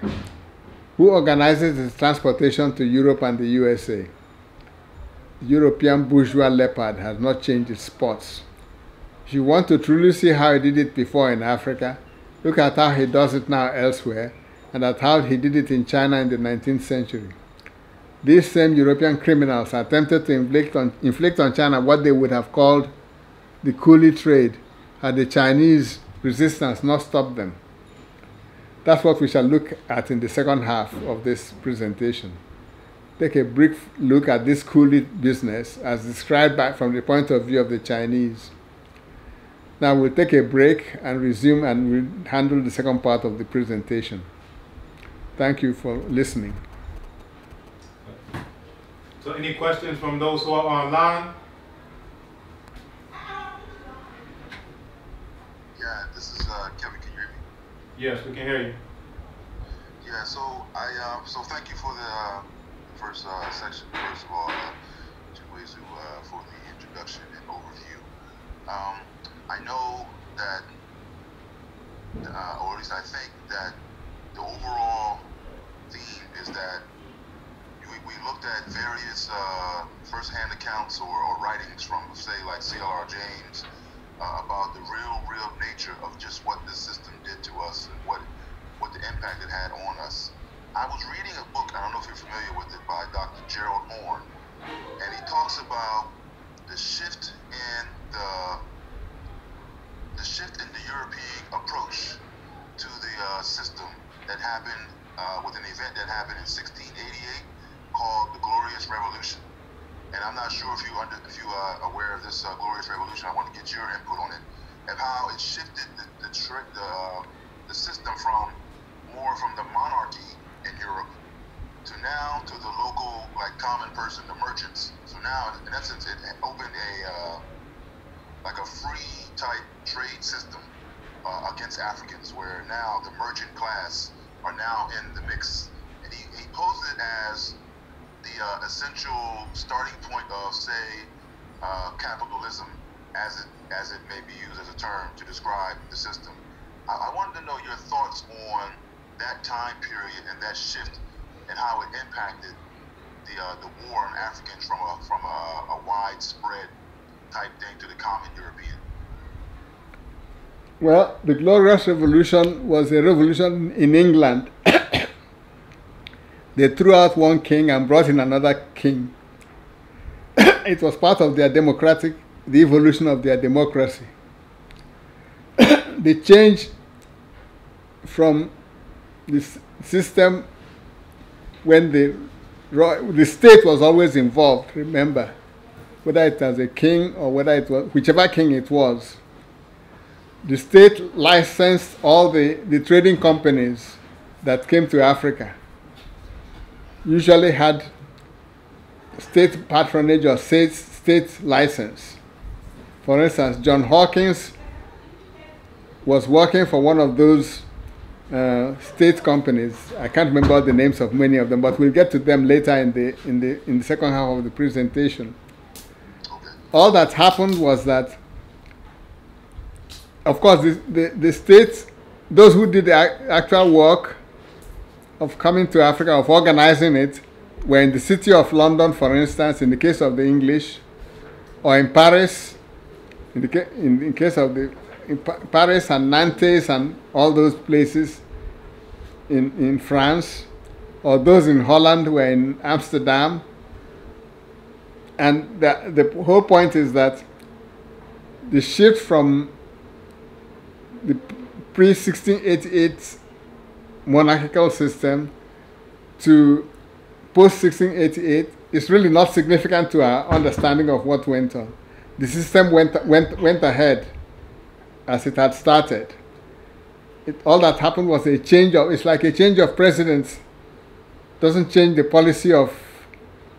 Who organizes the transportation to Europe and the USA? The European bourgeois leopard has not changed its spots. If you want to truly see how he did it before in Africa, look at how he does it now elsewhere, and at how he did it in China in the 19th century. These same European criminals attempted to inflict on China what they would have called the coolie trade had the Chinese resistance not stopped them. That's what we shall look at in the second half of this presentation. Take a brief look at this coolie business as described from the point of view of the Chinese. Now we'll take a break and resume, and we'll handle the second part of the presentation. Thank you for listening. So any questions from those who are online? Yeah, this is Kevin. Can you hear me? Yes, we can hear you. Yeah, so so thank you for the first section. First of all, Chinweizu, for the introduction and overview. I know that, or at least I think that the overall theme is that we looked at various first-hand accounts or writings from, say, like C.L.R. James about the real nature of just what this system did to us and what the impact it had on us. I was reading a book, I don't know if you're familiar with it, by Dr. Gerald Horne, and he talks about the shift in the European approach to the system that happened with an event that happened in 1688 called the Glorious Revolution. And I'm not sure if you are aware of this Glorious Revolution. I want to get your input on it, and how it shifted the system from the monarchy in Europe to now to the local, like, common person, the merchants. So now, in essence, it opened a free type trade system against Africans, where now the merchant class are now in the mix. And he posed it as the essential starting point of, say, capitalism, as it may be used as a term to describe the system. I wanted to know your thoughts on that time period and that shift, and how it impacted the war on Africans from a widespread type thing to the common European. Well, the Glorious Revolution was a revolution in England. They threw out one king and brought in another king. It was part of the evolution of their democracy. They changed from this system when the state was always involved, remember, whether it was a king or whether it was whichever king it was. The state licensed all the trading companies that came to Africa. Usually had state patronage or state license. For instance, John Hawkins was working for one of those state companies. I can't remember the names of many of them, but we'll get to them later in the second half of the presentation. All that happened was that, of course, the states, those who did the actual work of coming to Africa, of organizing it, were in the city of London, for instance, in the case of the English, or in Paris, in case of Paris and Nantes and all those places in France, or those in Holland were in Amsterdam. And the whole point is that the shift from the pre-1688 monarchical system to post-1688 is really not significant to our understanding of what went on. The system went ahead as it had started. All that happened was it's like a change of presidents. Doesn't change the policy of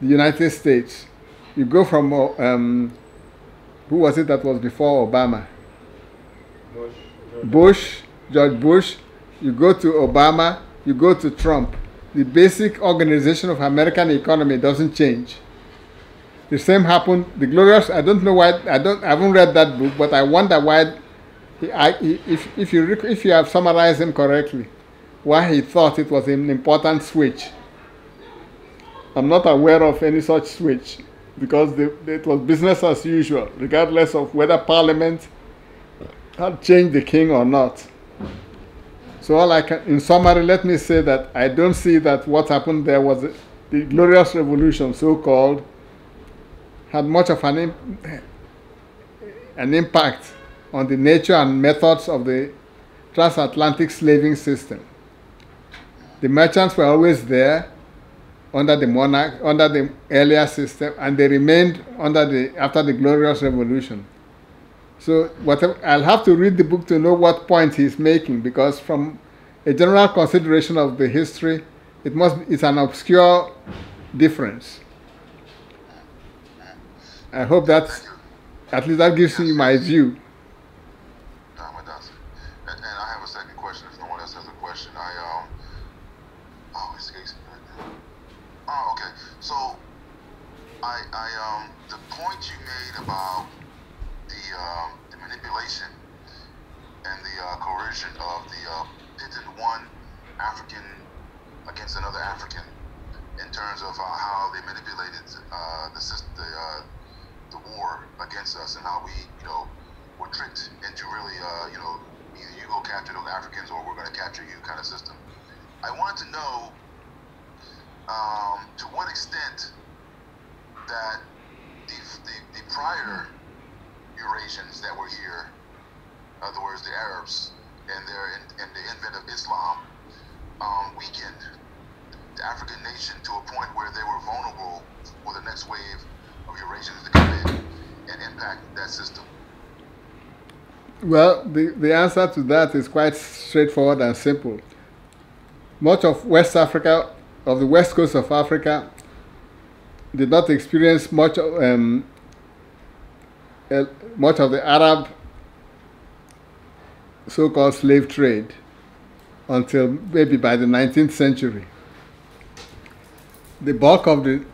the United States. You go from, who was it that was before Obama? Bush. George Bush, you go to Obama, you go to Trump. The basic organization of American economy doesn't change. The same happened. The Glorious. I don't know why. I haven't read that book, but I wonder why. If you have summarized him correctly, why he thought it was an important switch. I'm not aware of any such switch because it was business as usual, regardless of whether Parliament had changed the king or not. So all I can, in summary, let me say that I don't see that what happened there was the Glorious Revolution, so-called, had much of an impact on the nature and methods of the transatlantic slaving system. The merchants were always there under the monarch, under the earlier system, and they remained after the Glorious Revolution. So I'll have to read the book to know what point he's making, because from a general consideration of the history, it's an obscure difference. I hope that at least that gives you my view. And I have a second question. If no one else has a question, okay. So the point you made about the manipulation and the coercion of the pitting one African against another African in terms of how they manipulated the war against us, and how we, were tricked into really, either you go capture those Africans or we're going to capture you kind of system. I want to know to what extent that the prior Eurasians that were here, in other words, the Arabs, and the advent of Islam, weakened the African nation to a point where they were vulnerable for the next wave of Eurasians to come in and impact that system. Well, the answer to that is quite straightforward and simple. Much of West Africa, of the west coast of Africa, did not experience much of the Arab so-called slave trade until maybe by the 19th century. The bulk of the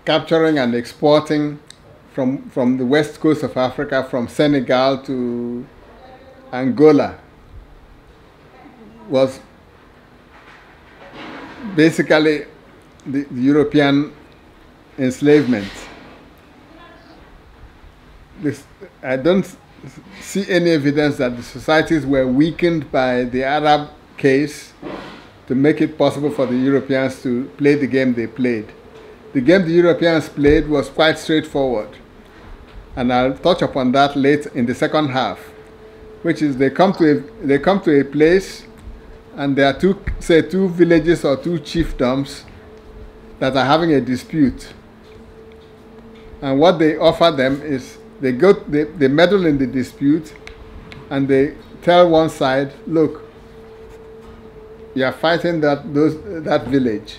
capturing and exporting from the west coast of Africa, from Senegal to Angola, was basically the European enslavement. I don't see any evidence that the societies were weakened by the Arab case to make it possible for the Europeans to play the game they played. The game the Europeans played was quite straightforward, and I'll touch upon that later in the second half, which is they come to a place, and there are two villages or two chiefdoms that are having a dispute, and what they offer them is they meddle in the dispute, and they tell one side, look, you are fighting that village.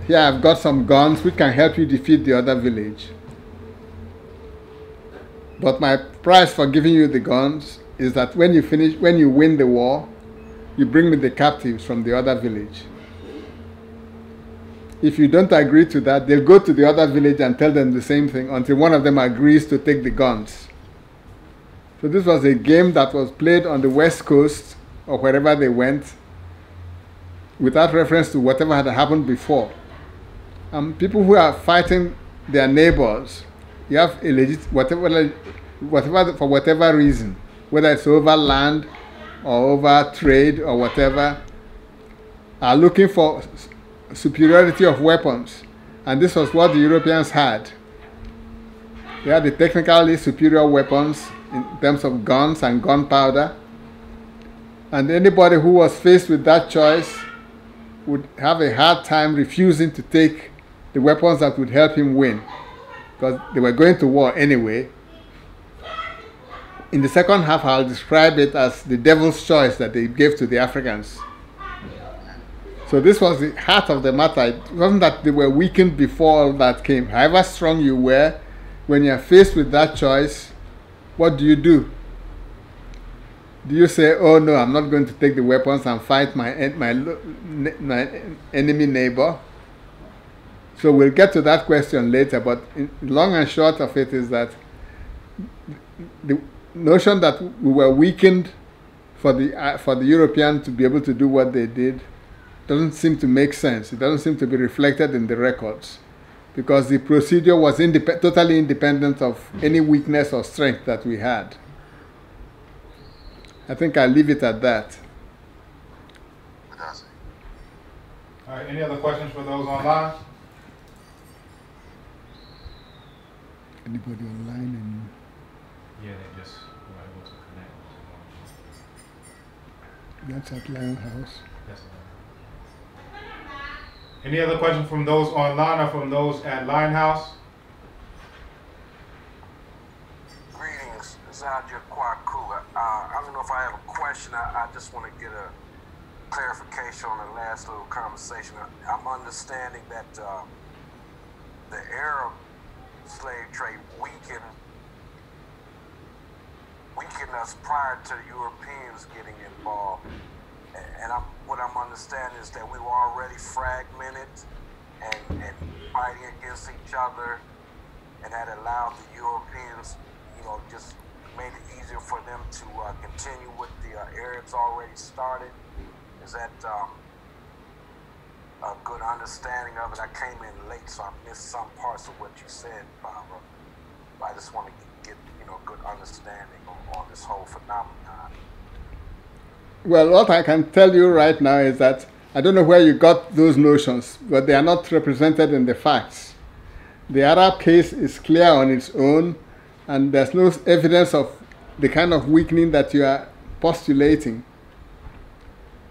Here I've got some guns which can help you defeat the other village. But my price for giving you the guns is that when you win the war, you bring me the captives from the other village. If you don't agree to that, they'll go to the other village and tell them the same thing until one of them agrees to take the guns. So this was a game that was played on the west coast or wherever they went, without reference to whatever had happened before. People who are fighting their neighbors, you have for whatever reason, whether it's over land or over trade or whatever, are looking for superiority of weapons. And this was what the Europeans had. They had the technically superior weapons in terms of guns and gunpowder. And anybody who was faced with that choice would have a hard time refusing to take the weapons that would help him win, because they were going to war anyway. In the second half, I'll describe it as the devil's choice that they gave to the Africans. So this was the heart of the matter. It wasn't that they were weakened before all that came. However strong you were, when you're faced with that choice, what do? Do you say, oh no, I'm not going to take the weapons and fight my enemy neighbor? So we'll get to that question later, but long and short of it is that the notion that we were weakened for the European to be able to do what they did doesn't seem to make sense. It doesn't seem to be reflected in the records, because the procedure was totally independent of any weakness or strength that we had. I think I'll leave it at that. All right, any other questions for those online? Anybody online? Yeah, they just were able to connect. That's at Lion House. Yes, any other questions from those online or from those at Linehouse? Greetings, Zaja Kwaku. I don't know if I have a question. I just want to get a clarification on the last little conversation. I'm understanding that the Arab slave trade weakened us prior to the Europeans getting involved. And what I'm understanding is that we were already fragmented and fighting against each other, and that allowed the Europeans, just made it easier for them to continue what the Arabs already started. Is that a good understanding of it? I came in late, so I missed some parts of what you said, Barbara. But I just want to get good understanding on this whole phenomenon. Well, what I can tell you right now is that I don't know where you got those notions, but they are not represented in the facts. The Arab case is clear on its own, and there's no evidence of the kind of weakening that you are postulating.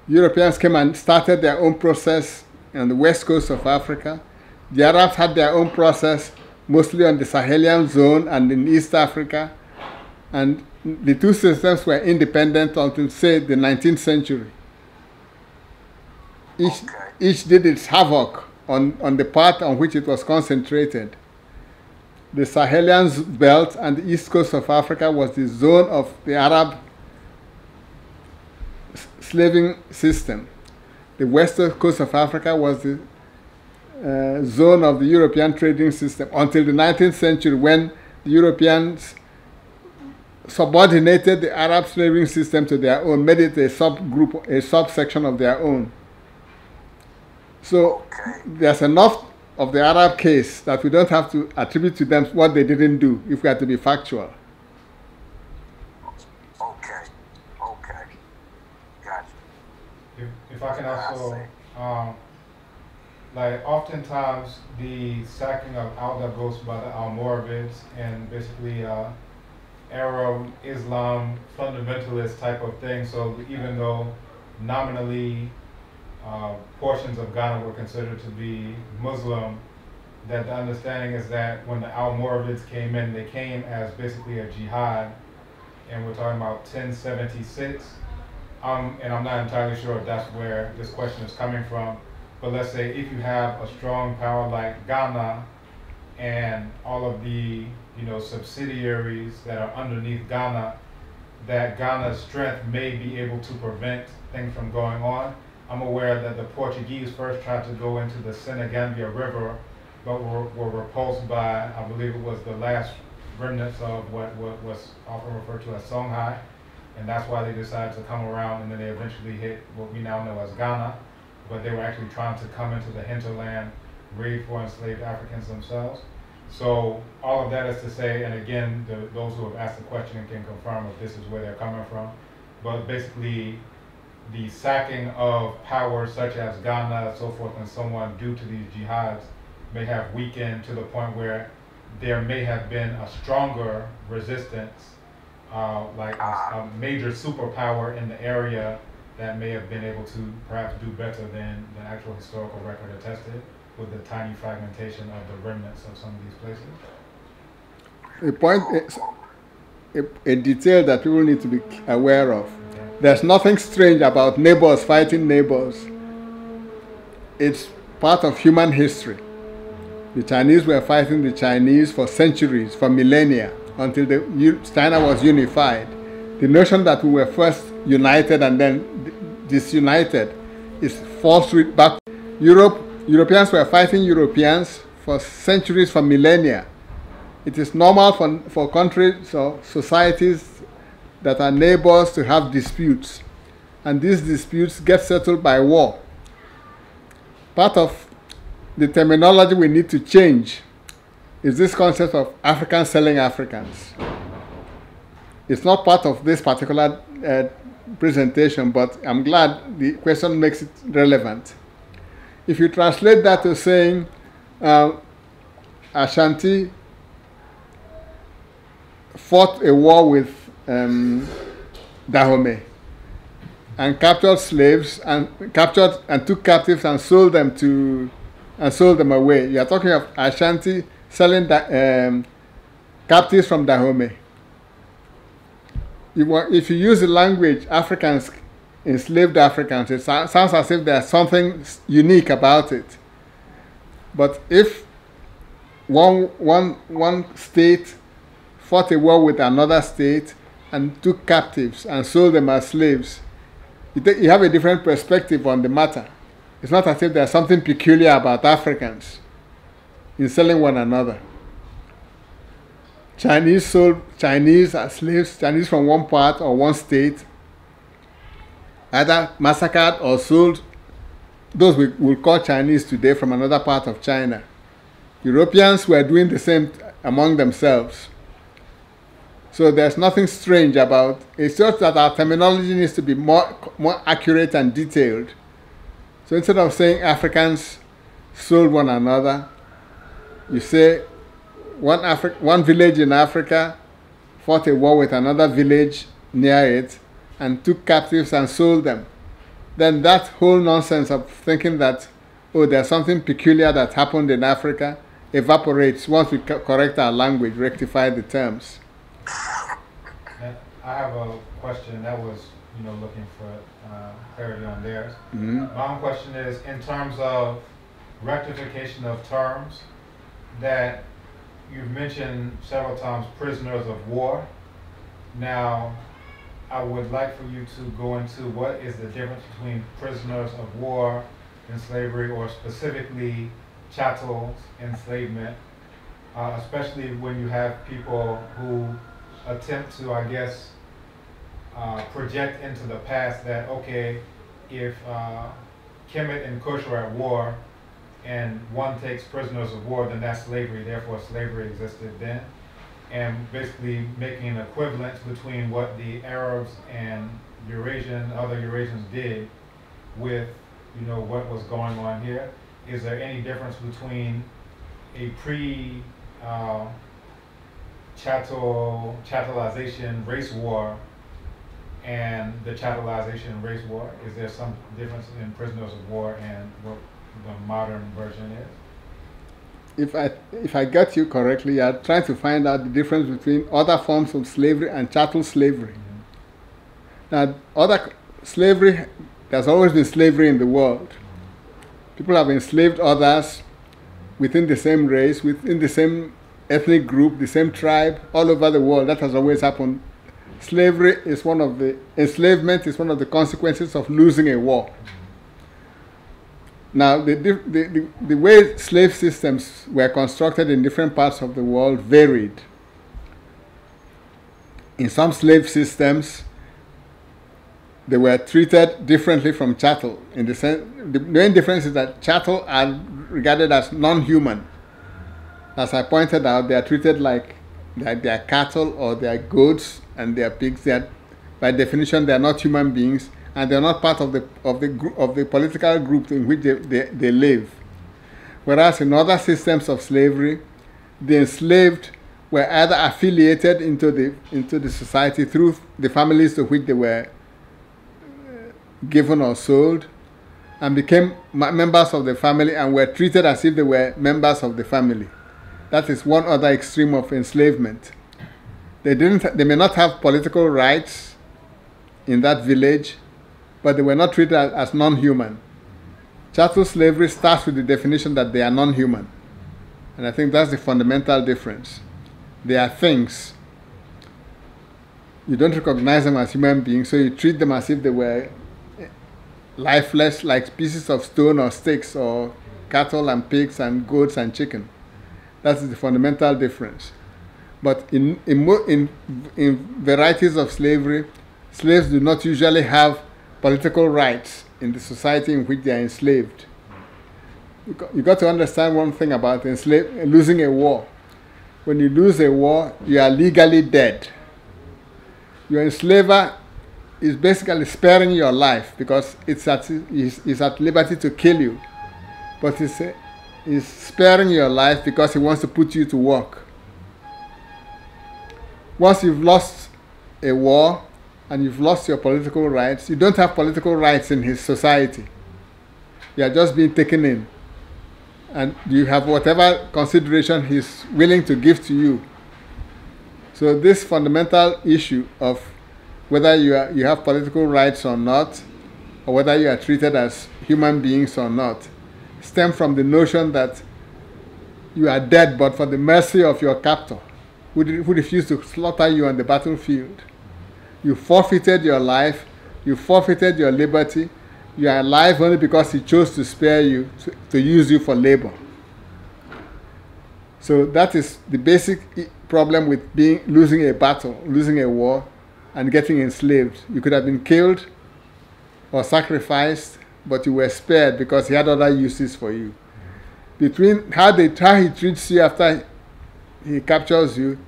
Europeans came and started their own process on the west coast of Africa. The Arabs had their own process, mostly on the Sahelian zone and in East Africa. And the two systems were independent until, say, the 19th century. Each did its havoc on the part on which it was concentrated. The Sahelian belt and the east coast of Africa was the zone of the Arab slaving system. The western coast of Africa was the zone of the European trading system until the 19th century, when the Europeans subordinated the Arab slaving system to their own, made it a subgroup, a subsection of their own. So there's enough of the Arab case that we don't have to attribute to them what they didn't do if we are to be factual. Okay. Gotcha. If I can also, oftentimes the sacking of Al-Dabros by the Almoravids and basically Arab Islam fundamentalist type of thing. So even though nominally portions of Ghana were considered to be Muslim, that the understanding is that when the Almoravids came in, they came as basically a jihad, and we're talking about 1076. And I'm not entirely sure if that's where this question is coming from, but let's say if you have a strong power like Ghana and all of the subsidiaries that are underneath Ghana, that Ghana's strength may be able to prevent things from going on. I'm aware that the Portuguese first tried to go into the Senegambia River, but were repulsed by, I believe it was the last remnants of what was often referred to as Songhai, and that's why they decided to come around, and then they eventually hit what we now know as Ghana, but they were actually trying to come into the hinterland, raid for enslaved Africans themselves. So all of that is to say, and again, those who have asked the question can confirm if this is where they're coming from, but basically the sacking of powers such as Ghana, so forth and so on, due to these jihads, may have weakened to the point where there may have been a stronger resistance, like a major superpower in the area that may have been able to perhaps do better than the actual historical record attested, with the tiny fragmentation of the remnants of some of these places. The point is a detail that people need to be aware of. There's nothing strange about neighbors fighting neighbors. It's part of human history. The Chinese were fighting the Chinese for centuries, for millennia, until China was unified. The notion that we were first united and then disunited is false back. Europeans were fighting Europeans for centuries, for millennia. It is normal for countries or societies that are neighbors to have disputes, and these disputes get settled by war. Part of the terminology we need to change is this concept of Africans selling Africans. It's not part of this particular presentation, but I'm glad the question makes it relevant. If you translate that to saying Ashanti fought a war with Dahomey and captured slaves and took captives and sold them away. You are talking of Ashanti selling captives from Dahomey. If you use the language Africans, enslaved Africans, it sounds as if there's something unique about it. But if one state fought a war with another state and took captives and sold them as slaves, you have a different perspective on the matter. It's not as if there's something peculiar about Africans in selling one another. Chinese sold Chinese as slaves, Chinese from one part or one state, either massacred or sold those we will call Chinese today from another part of China. Europeans were doing the same among themselves. So there's nothing strange about it. It's just that our terminology needs to be more accurate and detailed. So instead of saying Africans sold one another, you say one village in Africa fought a war with another village near it and took captives and sold them. Then that whole nonsense of thinking that, oh, there's something peculiar that happened in Africa evaporates once we correct our language, rectify the terms. I have a question that was, looking for clarity on theirs. Mm-hmm. My own question is, in terms of rectification of terms, that you've mentioned several times prisoners of war. Now, I would like for you to go into what is the difference between prisoners of war in slavery, or specifically chattel enslavement, especially when you have people who attempt to, I guess, project into the past that, okay, if Kemet and Kush are at war and one takes prisoners of war, then that's slavery, therefore slavery existed then. And basically making an equivalence between what the Arabs and other Eurasians did with, what was going on here. Is there any difference between a chattelization race war and the chattelization race war? Is there some difference in prisoners of war and what the modern version is? If I get you correctly, you're trying to find out the difference between other forms of slavery and chattel slavery. Mm-hmm. Now, other slavery, there's always been slavery in the world. People have enslaved others within the same race, within the same ethnic group, the same tribe, all over the world. That has always happened. Enslavement is one of the consequences of losing a war. Now, the way slave systems were constructed in different parts of the world varied. In some slave systems, they were treated differently from chattel. In the sense, the main difference is that chattel are regarded as non-human. As I pointed out, they are treated like they are cattle or they are goats and they are pigs. By definition, they are not human beings, and they are not part of the political group in which they live. Whereas in other systems of slavery, the enslaved were either affiliated into the society through the families to which they were given or sold, and became members of the family and were treated as if they were members of the family. That is one other extreme of enslavement. They may not have political rights in that village, but they were not treated as non-human. Chattel slavery starts with the definition that they are non-human. And I think that's the fundamental difference. They are things. You don't recognize them as human beings, so you treat them as if they were lifeless, like pieces of stone or sticks or cattle and pigs and goats and chicken. That is the fundamental difference. But in varieties of slavery, slaves do not usually have political rights in the society in which they are enslaved. You got to understand one thing about losing a war. When you lose a war, you are legally dead. Your enslaver is basically sparing your life because it's at liberty to kill you. But he's sparing your life because he wants to put you to work. Once you've lost a war and you've lost your political rights, you don't have political rights in his society. You are just being taken in. And you have whatever consideration he's willing to give to you. So this fundamental issue of whether you have political rights or not, or whether you are treated as human beings or not, stem from the notion that you are dead but for the mercy of your captor, who refused to slaughter you on the battlefield. You forfeited your life, you forfeited your liberty, you are alive only because he chose to spare you, to use you for labor. So that is the basic problem with losing a battle, losing a war, and getting enslaved. You could have been killed or sacrificed, but you were spared because he had other uses for you. Between how he treats you after he captures you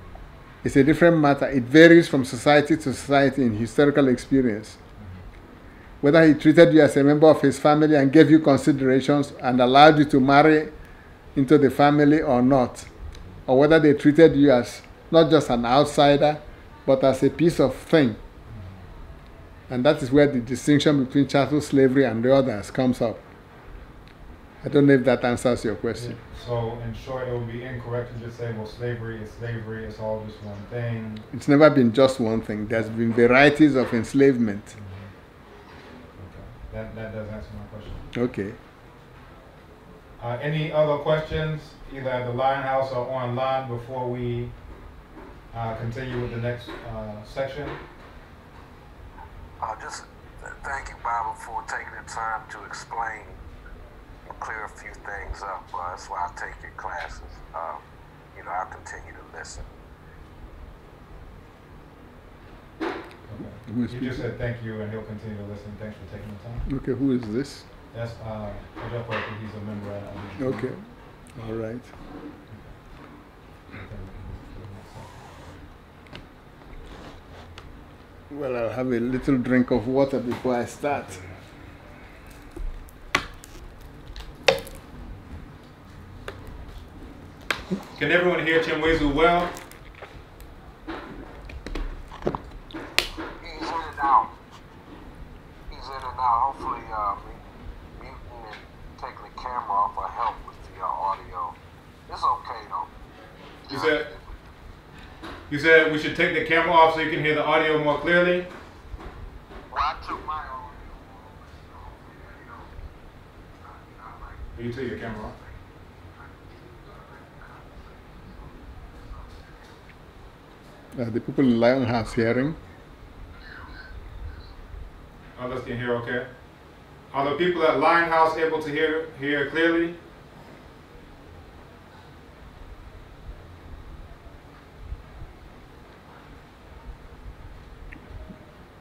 is a different matter. It varies from society to society in historical experience. Whether he treated you as a member of his family and gave you considerations and allowed you to marry into the family or not, or whether they treated you as not just an outsider, but as a piece of thing. And that is where the distinction between chattel slavery and the others comes up. I don't know if that answers your question. Yeah. So, in short, it would be incorrect to just say, well, slavery, it's all just one thing. It's never been just one thing. There's been varieties of enslavement. Okay. That does answer my question. Okay. Any other questions, either at the Lion House or online, before we continue with the next section? Just thank you, Bible, for taking the time to explain and clear a few things up. That's why I take your classes. I'll continue to listen. Okay. You just said thank you, and he'll continue to listen. Thanks for taking the time. Okay, who is this? That's he's a member at Okay, all right. Well, I'll have a little drink of water before I start. Can everyone hear Chinweizu well? He's in and out. Hopefully, muting and taking the camera off will help with the audio. It's okay, though. You said we should take the camera off so you can hear the audio more clearly? Well, I took my audio off. You took your camera off? The people in Lion House hearing? Others can hear okay? Are the people at Lion House able to hear clearly?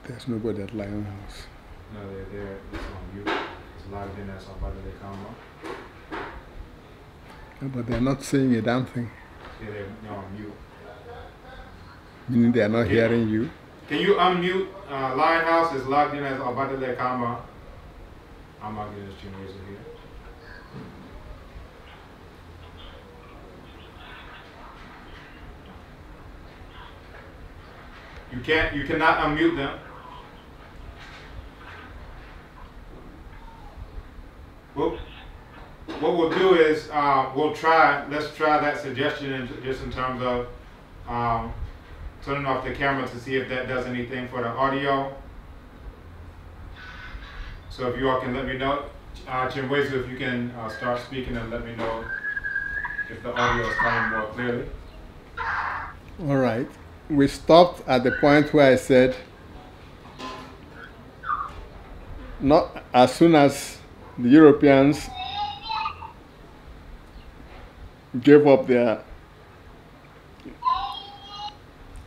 There's nobody at Lion House. No, they're there. It's on mute. It's logged in as somebody they come on. But they're not saying a damn thing. Yeah, they're on mute. Meaning they are not hearing you? Can you unmute? Lion House is logged in as Obadele Kama. I'm logged in as Chinweizu here. You cannot unmute them. Well, what we'll do is let's try that suggestion just in terms of turning off the camera to see if that does anything for the audio. So if you all can let me know, Chinweizu, if you can start speaking and let me know if the audio is coming more clearly. All right. we stopped at the point where I said, not as soon as the Europeans gave up their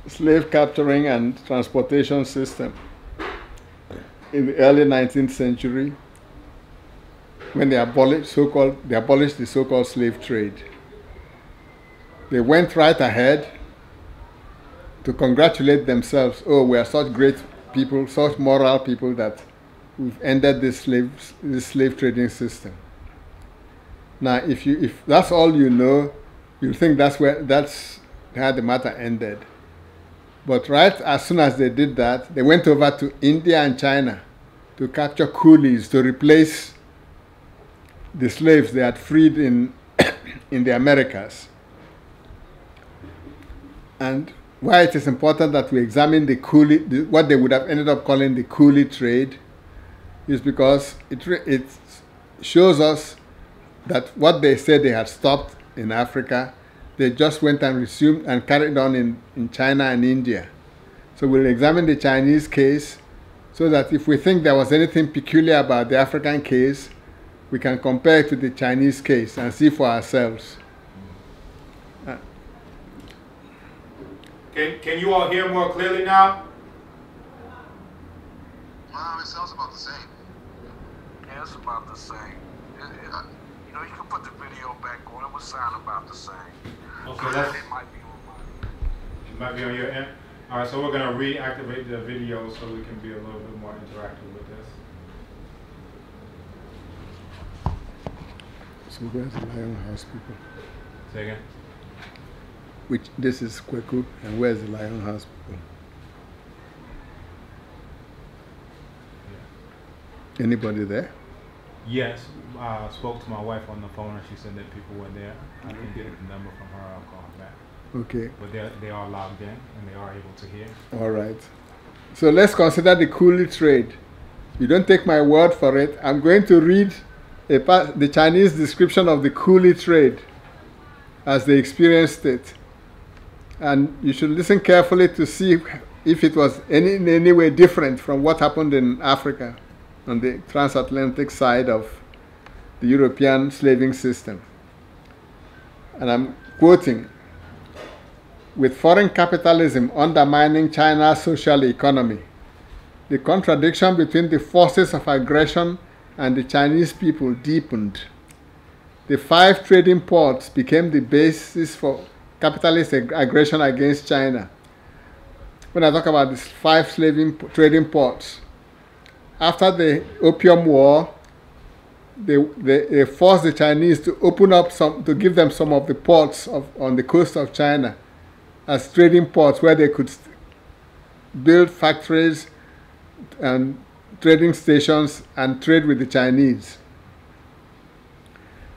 slave capturing and transportation system in the early 19th century, when they abolished the so-called slave trade. They went right ahead to congratulate themselves. Oh, we are such great people, such moral people, that we've ended this slave trading system. Now, if that's all you know, you think that's how the matter ended. But right as soon as they did that, they went over to India and China to capture coolies to replace the slaves they had freed in the Americas. And why it is important that we examine what they would have ended up calling the coolie trade, is because it shows us that what they said they had stopped in Africa, they just went and resumed and carried on in China and India. So we'll examine the Chinese case so that if we think there was anything peculiar about the African case, we can compare it to the Chinese case and see for ourselves. Can you all hear more clearly now? It sounds about the same. Yeah, it's about the same. You know, you can put the video back on. It would sound about the same. Okay, It might be on mine. It might be on your end. All right, so we're going to reactivate the video so we can be a little bit more interactive with this. So where's the Lion House people? Say again? This is Kweku, and where's the Lion House people? Yeah. Anybody there? Yes, I spoke to my wife on the phone and she said that people were there. I can get the number from her, I'll call her back. Okay. But they are logged in and they are able to hear. All right. So let's consider the coolie trade. You don't take my word for it. I'm going to read the Chinese description of the coolie trade as they experienced it. And you should listen carefully to see if it was in any way different from what happened in Africa on the transatlantic side of the European slaving system. And I'm quoting, "With foreign capitalism undermining China's social economy, the contradiction between the forces of aggression and the Chinese people deepened. The 5 trading ports became the basis for capitalist aggression against China." When I talk about these 5 trading ports, after the Opium War, they forced the Chinese to open up to give them some of the ports on the coast of China as trading ports where they could build factories and trading stations and trade with the Chinese.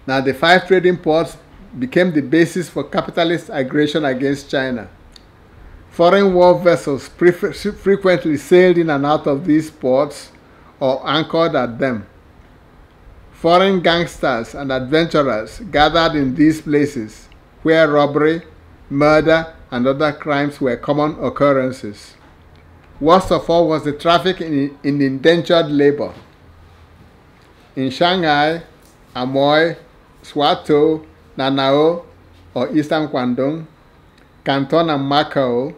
Now the 5 trading ports became the basis for capitalist aggression against China. Foreign war vessels frequently sailed in and out of these ports or anchored at them. Foreign gangsters and adventurers gathered in these places where robbery, murder, and other crimes were common occurrences. Worst of all was the traffic in indentured labor. In Shanghai, Amoy, Swatow, Nanao, or Eastern Guangdong, Canton and Macau,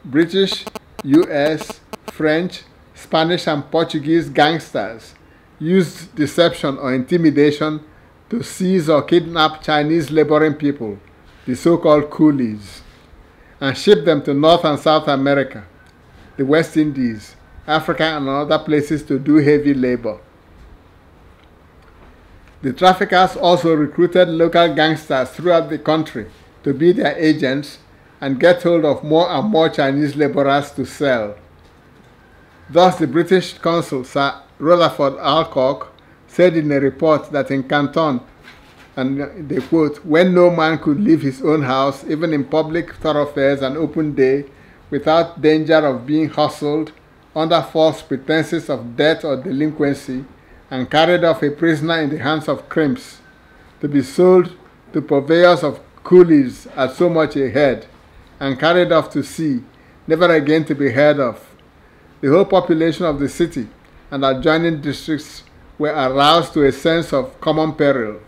British, US, French, Spanish, and Portuguese gangsters used deception or intimidation to seize or kidnap Chinese laboring people, the so-called coolies, and ship them to North and South America, the West Indies, Africa, and other places to do heavy labor. The traffickers also recruited local gangsters throughout the country to be their agents and get hold of more and more Chinese laborers to sell. Thus, the British consul, Sir Rutherford Alcock, said in a report that in Canton, and they quote, "When no man could leave his own house, even in public thoroughfares and open day, without danger of being hustled under false pretenses of debt or delinquency, and carried off a prisoner in the hands of crimps, to be sold to purveyors of coolies at so much a head, and carried off to sea, never again to be heard of. The whole population of the city and adjoining districts were aroused to a sense of common peril.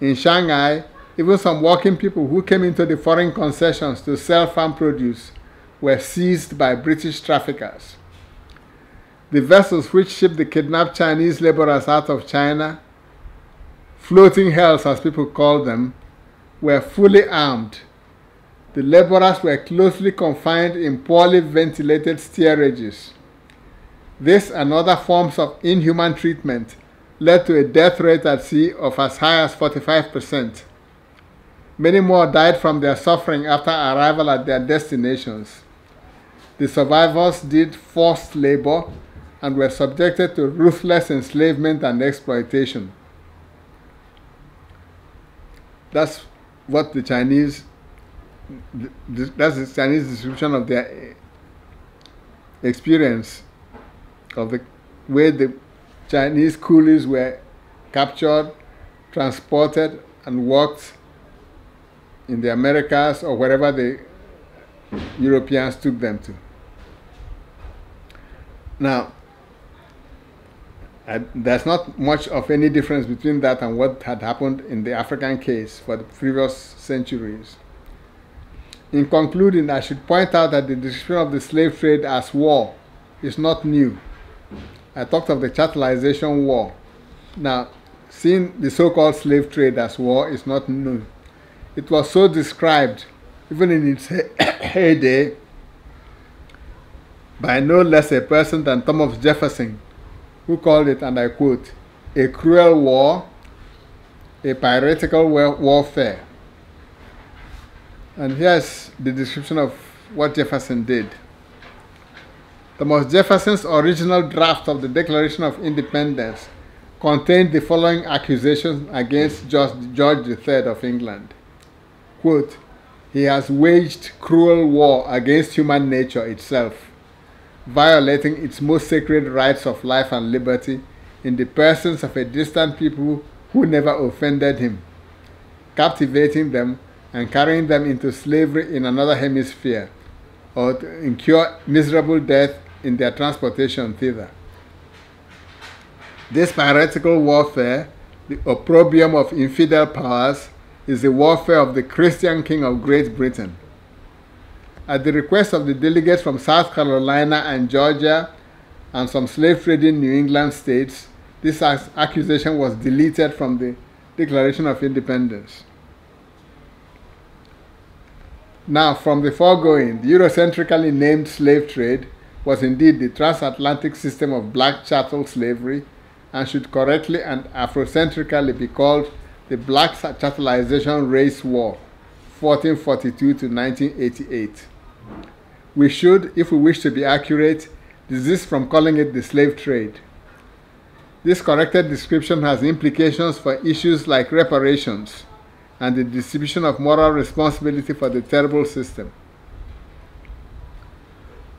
In Shanghai, even some working people who came into the foreign concessions to sell farm produce were seized by British traffickers. The vessels which shipped the kidnapped Chinese laborers out of China, floating hells as people called them, were fully armed. The laborers were closely confined in poorly ventilated steerages. This and other forms of inhuman treatment led to a death rate at sea of as high as 45%. Many more died from their suffering after arrival at their destinations. The survivors did forced labor and were subjected to ruthless enslavement and exploitation. That's what the Chinese, that's the Chinese description of their experience of the way the Chinese coolies were captured, transported, and worked in the Americas or wherever the Europeans took them to. Now, there's not much of any difference between that and what had happened in the African case for the previous centuries. In concluding, I should point out that the description of the slave trade as war is not new. I talked of the chattelization war. Now, seeing the so-called slave trade as war is not new. It was so described, even in its heyday, by no less a person than Thomas Jefferson, who called it, and I quote, a cruel war, a piratical warfare. And here's the description of what Jefferson did. Thomas Jefferson's original draft of the Declaration of Independence contained the following accusations against George III of England. Quote, he has waged cruel war against human nature itself, violating its most sacred rights of life and liberty in the persons of a distant people who never offended him, captivating them and carrying them into slavery in another hemisphere, or to incur miserable death in their transportation thither. This piratical warfare, the opprobrium of infidel powers, is the warfare of the Christian king of Great Britain. At the request of the delegates from South Carolina and Georgia and some slave-trading New England states, this accusation was deleted from the Declaration of Independence. Now, from the foregoing, the Eurocentrically named slave trade was indeed the transatlantic system of black chattel slavery and should correctly and Afrocentrically be called the Black Chattelization Race War, 1442 to 1988. We should, if we wish to be accurate, desist from calling it the slave trade. This corrected description has implications for issues like reparations and the distribution of moral responsibility for the terrible system.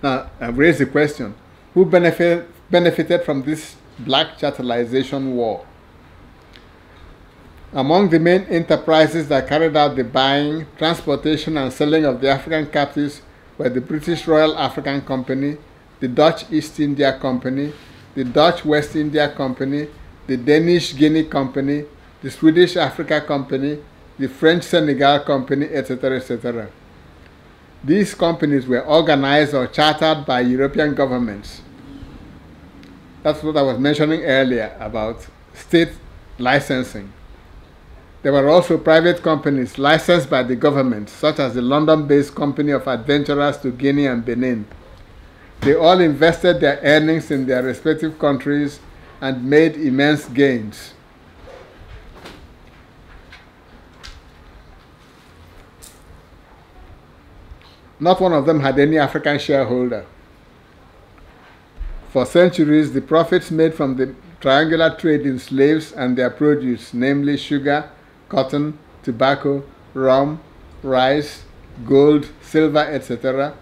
Now, I've raised the question, who benefited from this black chattelization war? Among the main enterprises that carried out the buying, transportation, and selling of the African captives were the British Royal African Company, the Dutch East India Company, the Dutch West India Company, the Danish Guinea Company, the Swedish Africa Company, the French Senegal Company, etc., etc. These companies were organized or chartered by European governments. That's what I was mentioning earlier about state licensing. There were also private companies licensed by the government, such as the London-based Company of Adventurers to Guinea and Benin. They all invested their earnings in their respective countries and made immense gains. Not one of them had any African shareholder. For centuries, the profits made from the triangular trade in slaves and their produce, namely sugar, cotton, tobacco, rum, rice, gold, silver, etc.,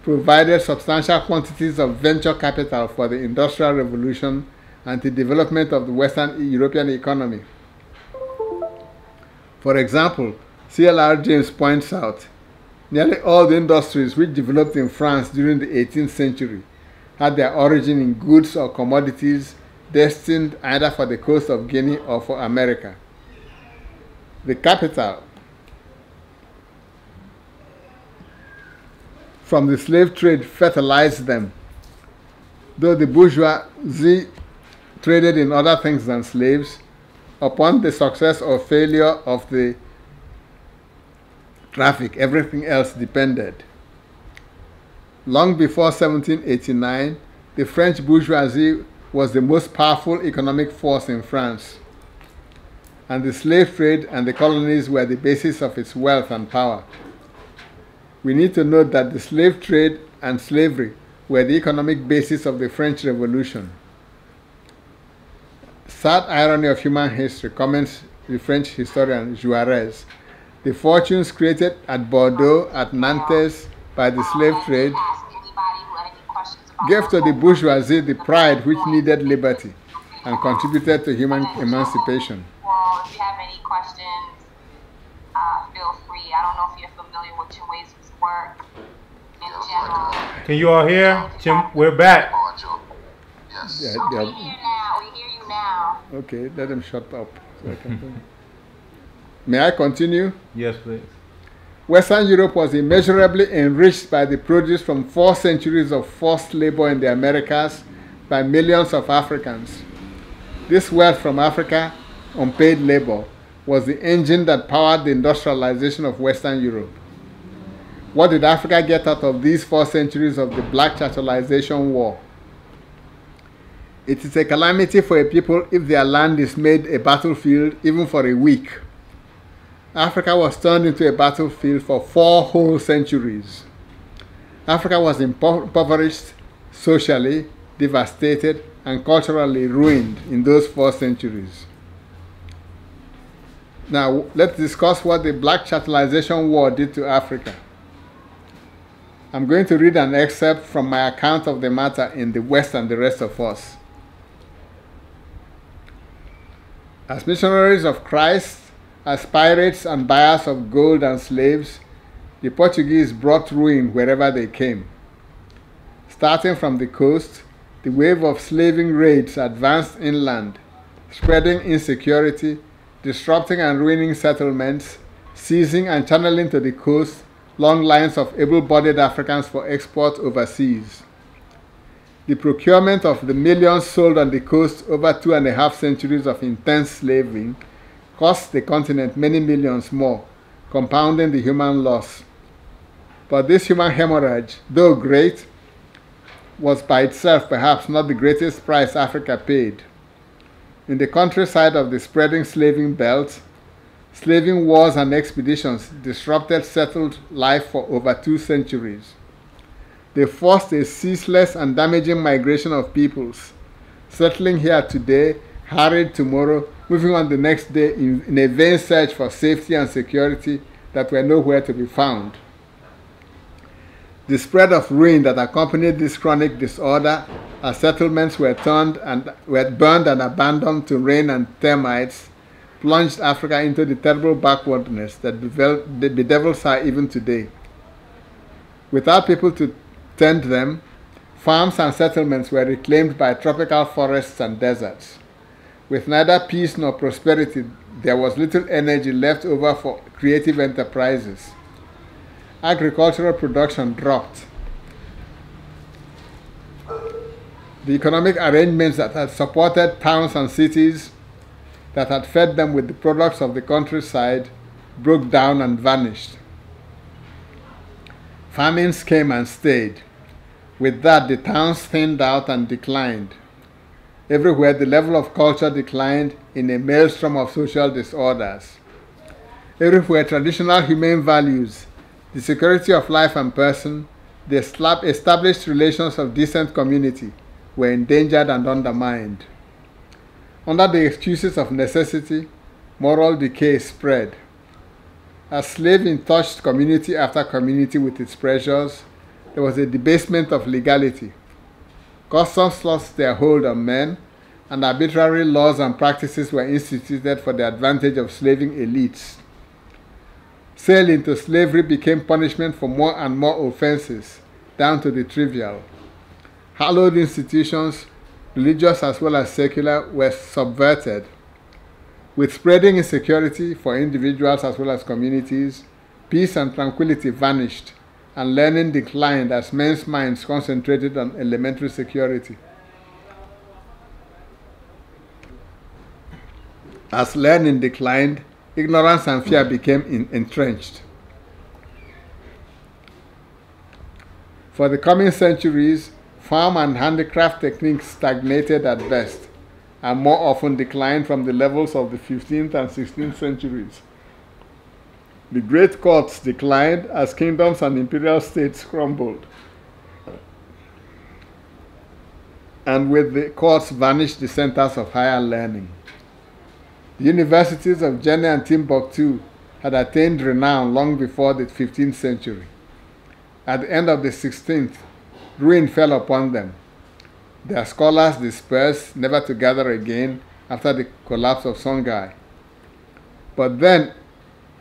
provided substantial quantities of venture capital for the Industrial Revolution and the development of the Western European economy. For example, C.L.R. James points out, Nearly all the industries which developed in France during the 18th century had their origin in goods or commodities destined either for the coast of Guinea or for America. The capital from the slave trade fertilized them. Though the bourgeoisie traded in other things than slaves, upon the success or failure of the traffic, everything else depended. Long before 1789, the French bourgeoisie was the most powerful economic force in France, and the slave trade and the colonies were the basis of its wealth and power. We need to note that the slave trade and slavery were the economic basis of the French Revolution. Sad irony of human history, comments the French historian Juarez. The fortunes created at Bordeaux, at Nantes, by the slave trade gave to the bourgeoisie the pride which needed liberty and contributed to human emancipation. Well, if you have any questions, feel free. I don't know if you're familiar with Chinweizu's work in general. Can you all hear? We're back. Yes. Yeah, We hear now. We hear you now. okay, let them shut up. So I can May I continue? Yes, please. Western Europe was immeasurably enriched by the produce from 4 centuries of forced labor in the Americas by millions of Africans. This wealth from Africa, unpaid labor, was the engine that powered the industrialization of Western Europe. What did Africa get out of these 4 centuries of the Black Chattelization War? It is a calamity for a people if their land is made a battlefield even for a week. Africa was turned into a battlefield for 4 whole centuries. Africa was impoverished, socially devastated, and culturally ruined in those 4 centuries. Now, let's discuss what the Black Chattelization War did to Africa. I'm going to read an excerpt from my account of the matter in The West and the Rest of Us. As missionaries of Christ, as pirates and buyers of gold and slaves, the Portuguese brought ruin wherever they came. Starting from the coast, the wave of slaving raids advanced inland, spreading insecurity, disrupting and ruining settlements, seizing and channeling to the coast long lines of able-bodied Africans for export overseas. The procurement of the millions sold on the coast over 2.5 centuries of intense slaving cost the continent many millions more, compounding the human loss. But this human hemorrhage, though great, was by itself perhaps not the greatest price Africa paid. In the countryside of the spreading slaving belt, slaving wars and expeditions disrupted settled life for over 2 centuries. They forced a ceaseless and damaging migration of peoples, settling here today, harried tomorrow, moving on the next day in a vain search for safety and security that were nowhere to be found. The spread of ruin that accompanied this chronic disorder as settlements were burned and abandoned to rain and termites plunged Africa into the terrible backwardness that bedevils her even today. Without people to tend them, farms and settlements were reclaimed by tropical forests and deserts. With neither peace nor prosperity, there was little energy left over for creative enterprises. Agricultural production dropped. The economic arrangements that had supported towns and cities, that had fed them with the products of the countryside, broke down and vanished. Famines came and stayed. With that, the towns thinned out and declined. Everywhere, the level of culture declined in a maelstrom of social disorders. Everywhere, traditional humane values, the security of life and person, the established relations of decent community were endangered and undermined. Under the excuses of necessity, moral decay spread. As slaving touched community after community with its pressures, there was a debasement of legality. Customs lost their hold on men, and arbitrary laws and practices were instituted for the advantage of slaving elites. Sale into slavery became punishment for more and more offenses, down to the trivial. Hallowed institutions, religious as well as secular, were subverted. With spreading insecurity for individuals as well as communities, peace and tranquility vanished, and learning declined as men's minds concentrated on elementary security. As learning declined, ignorance and fear became entrenched. For the coming centuries, farm and handicraft techniques stagnated at best, and more often declined from the levels of the 15th and 16th centuries. The great courts declined as kingdoms and imperial states crumbled. And with the courts vanished the centers of higher learning. The universities of Jenne and Timbuktu had attained renown long before the 15th century. At the end of the 16th, ruin fell upon them. Their scholars dispersed, never to gather again after the collapse of Songhai. But then,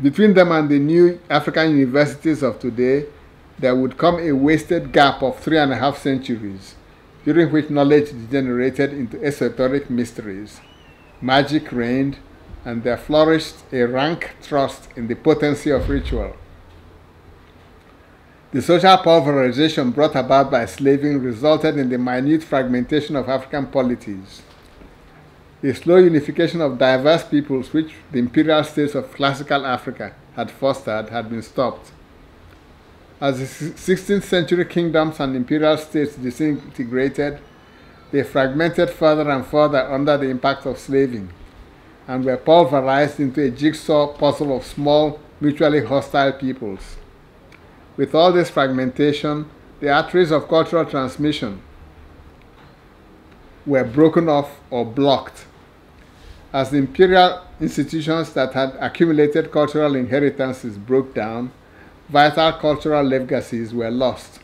between them and the new African universities of today, there would come a wasted gap of 3.5 centuries, during which knowledge degenerated into esoteric mysteries, magic reigned, and there flourished a rank trust in the potency of ritual. The social pulverization brought about by slaving resulted in the minute fragmentation of African polities. The slow unification of diverse peoples which the imperial states of classical Africa had fostered had been stopped. As the 16th century kingdoms and imperial states disintegrated, they fragmented further and further under the impact of slaving, and were pulverized into a jigsaw puzzle of small, mutually hostile peoples. With all this fragmentation, the arteries of cultural transmission were broken off or blocked. As the imperial institutions that had accumulated cultural inheritances broke down, vital cultural legacies were lost.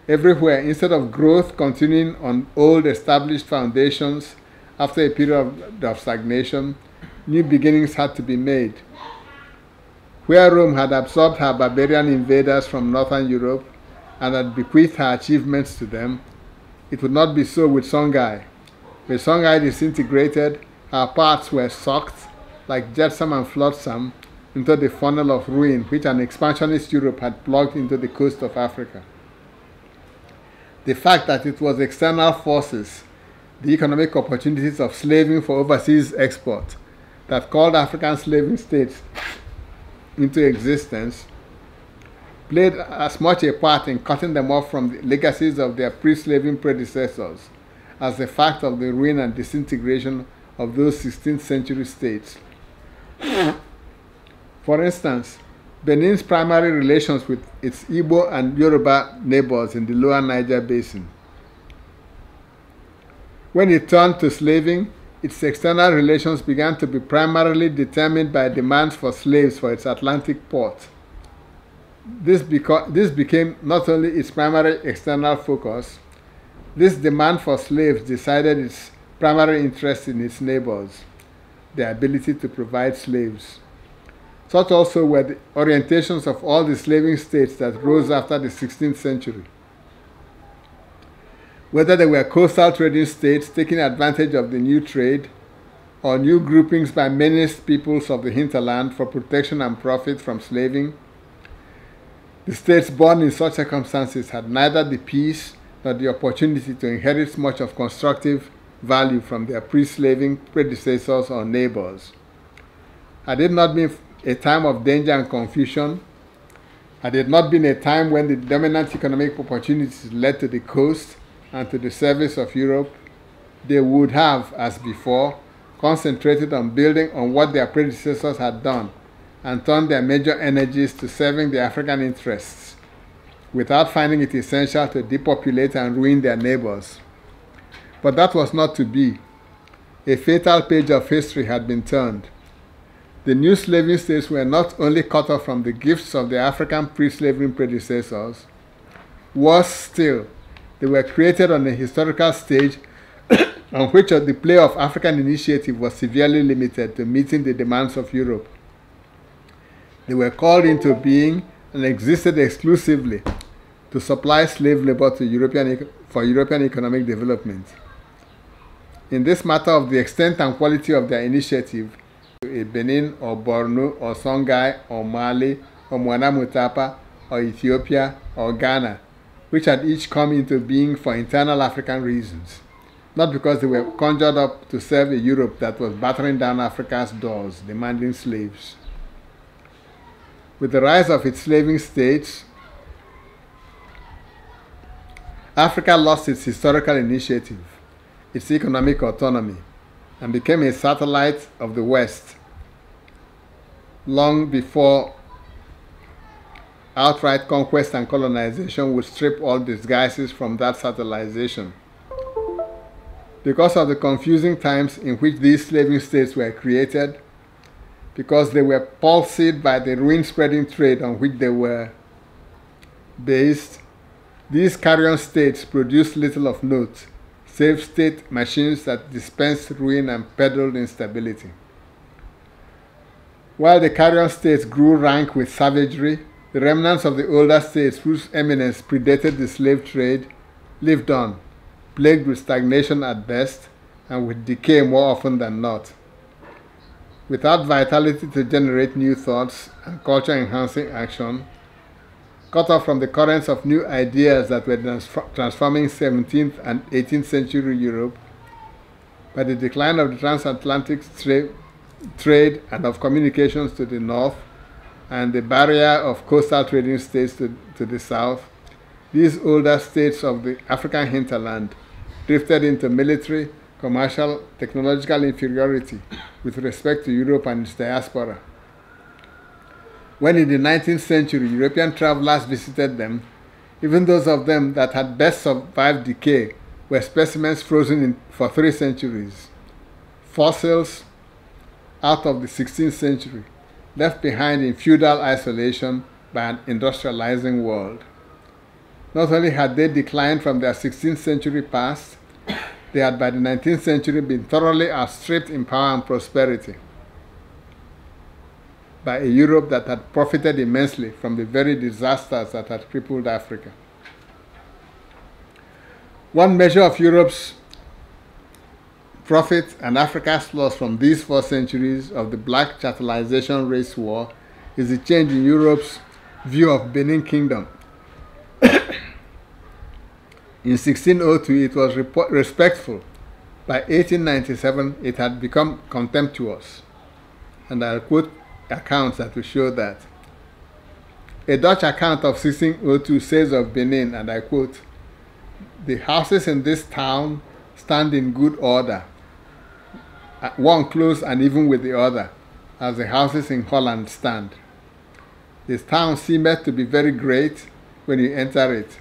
Everywhere, instead of growth continuing on old established foundations after a period of stagnation, new beginnings had to be made. Where Rome had absorbed her barbarian invaders from northern Europe and had bequeathed her achievements to them, it would not be so with Songhai. When Songhai disintegrated, her parts were sucked, like jetsam and flotsam, into the funnel of ruin which an expansionist Europe had plugged into the coast of Africa. The fact that it was external forces, the economic opportunities of slaving for overseas export, that called African slaving states into existence, played as much a part in cutting them off from the legacies of their pre-slaving predecessors as the fact of the ruin and disintegration of those 16th century states. For instance, Benin's primary relations with its Igbo and Yoruba neighbors in the lower Niger basin. When it turned to slaving, its external relations began to be primarily determined by demands for slaves for its Atlantic port. This became not only its primary external focus, this demand for slaves decided its primary interest in its neighbors, their ability to provide slaves. Such also were the orientations of all the slaving states that rose after the 16th century. Whether they were coastal trading states taking advantage of the new trade, or new groupings by menaced peoples of the hinterland for protection and profit from slaving, the states born in such circumstances had neither the peace nor the opportunity to inherit much of constructive value from their pre-slaving predecessors or neighbors. Had it not been a time of danger and confusion, had it not been a time when the dominant economic opportunities led to the coast and to the service of Europe, they would have, as before, concentrated on building on what their predecessors had done and turned their major energies to serving the African interests, without finding it essential to depopulate and ruin their neighbors. But that was not to be. A fatal page of history had been turned. The new slaving states were not only cut off from the gifts of their African pre-slavery predecessors, worse still, they were created on a historical stage on which the play of African initiative was severely limited to meeting the demands of Europe. They were called into being and existed exclusively to supply slave labor to for European economic development. In this matter of the extent and quality of their initiative, a Benin or Borno or Songhai or Mali or Mwana Mutapa or Ethiopia or Ghana, which had each come into being for internal African reasons, not because they were conjured up to serve a Europe that was battering down Africa's doors, demanding slaves. With the rise of its slaving states, Africa lost its historical initiative, its economic autonomy, and became a satellite of the West long before outright conquest and colonization would strip all disguises from that satellization. Because of the confusing times in which these slaving states were created, because they were palsied by the ruin-spreading trade on which they were based, these carrion states produced little of note, save state machines that dispensed ruin and peddled instability. While the carrion states grew rank with savagery, the remnants of the older states whose eminence predated the slave trade lived on, plagued with stagnation at best and with decay more often than not. Without vitality to generate new thoughts and culture-enhancing action, cut off from the currents of new ideas that were transforming 17th and 18th century Europe, by the decline of the transatlantic trade and of communications to the north, and the barrier of coastal trading states to the south, these older states of the African hinterland drifted into military, commercial, technological inferiority with respect to Europe and its diaspora. When in the 19th century European travelers visited them, even those of them that had best survived decay were specimens frozen for 3 centuries, fossils out of the 16th century, left behind in feudal isolation by an industrializing world. Not only had they declined from their 16th century past, they had by the 19th century been thoroughly outstripped in power and prosperity by a Europe that had profited immensely from the very disasters that had crippled Africa. One measure of Europe's profit and Africa's loss from these 4 centuries of the black chattelization race war is the change in Europe's view of Benin Kingdom. In 1602 it was respectful. By 1897 it had become contemptuous. And I'll quote accounts that will show that. A Dutch account of 1602 says of Benin, and I quote, "The houses in this town stand in good order, one close and even with the other, as the houses in Holland stand. This town seemeth to be very great when you enter it.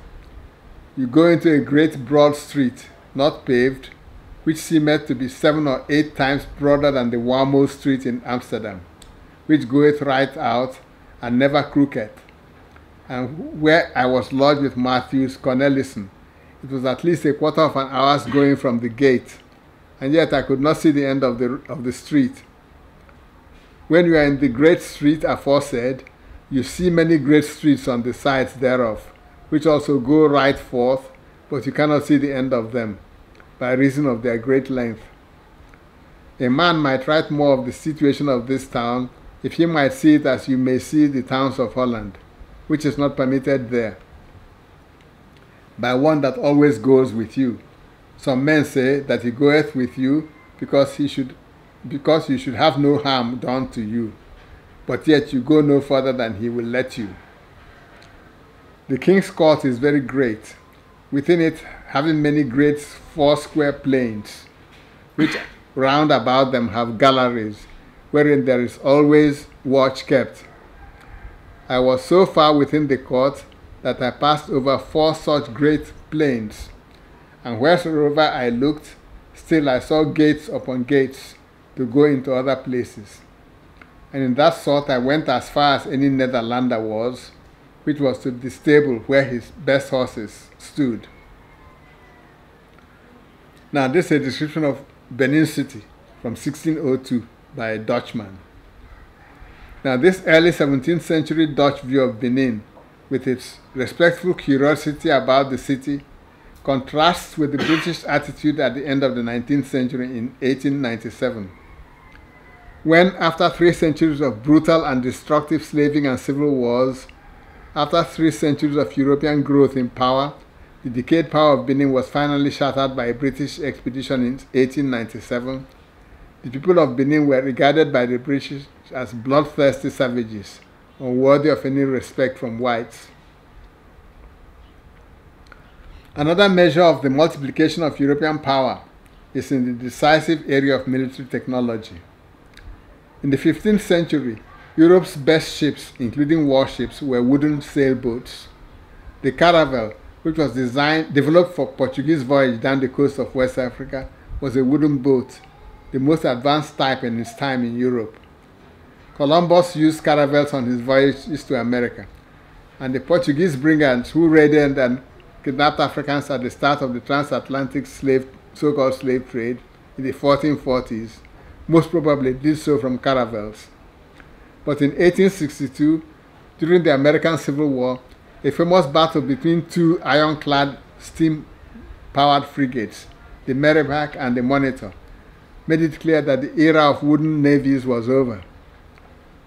You go into a great broad street, not paved, which seemeth to be 7 or 8 times broader than the Warmo Street in Amsterdam, which goeth right out, and never crooked. And where I was lodged with Matthews Cornelison, it was at least a quarter of an hour's going from the gate, and yet I could not see the end of the street. When you are in the great street aforesaid, you see many great streets on the sides thereof, which also go right forth, but you cannot see the end of them, by reason of their great length. A man might write more of the situation of this town, if he might see it as you may see the towns of Holland, which is not permitted there, by one that always goes with you. Some men say that he goeth with you because you should have no harm done to you, but yet you go no further than he will let you. The king's court is very great, within it having many great 4 square plains, which round about them have galleries, wherein there is always watch kept. I was so far within the court that I passed over 4 such great plains, and wheresoever I looked, still I saw gates upon gates to go into other places. And in that sort I went as far as any Netherlander was, which was to the stable where his best horses stood." Now this is a description of Benin City from 1602 by a Dutchman. Now, this early 17th century Dutch view of Benin, with its respectful curiosity about the city, contrasts with the British attitude at the end of the 19th century in 1897, when, after 3 centuries of brutal and destructive slaving and civil wars, after 3 centuries of European growth in power, the decayed power of Benin was finally shattered by a British expedition in 1897. The people of Benin were regarded by the British as bloodthirsty savages, unworthy of any respect from whites. Another measure of the multiplication of European power is in the decisive area of military technology. In the 15th century, Europe's best ships, including warships, were wooden sailboats. The caravel, which was developed for Portuguese voyage down the coast of West Africa, was a wooden boat, the most advanced type in its time in Europe. Columbus used caravels on his voyages to America, and the Portuguese brigands who raided and kidnapped Africans at the start of the transatlantic so-called slave trade in the 1440s most probably did so from caravels. But in 1862, during the American Civil War, a famous battle between 2 ironclad steam-powered frigates, the Merrimac and the Monitor, made it clear that the era of wooden navies was over.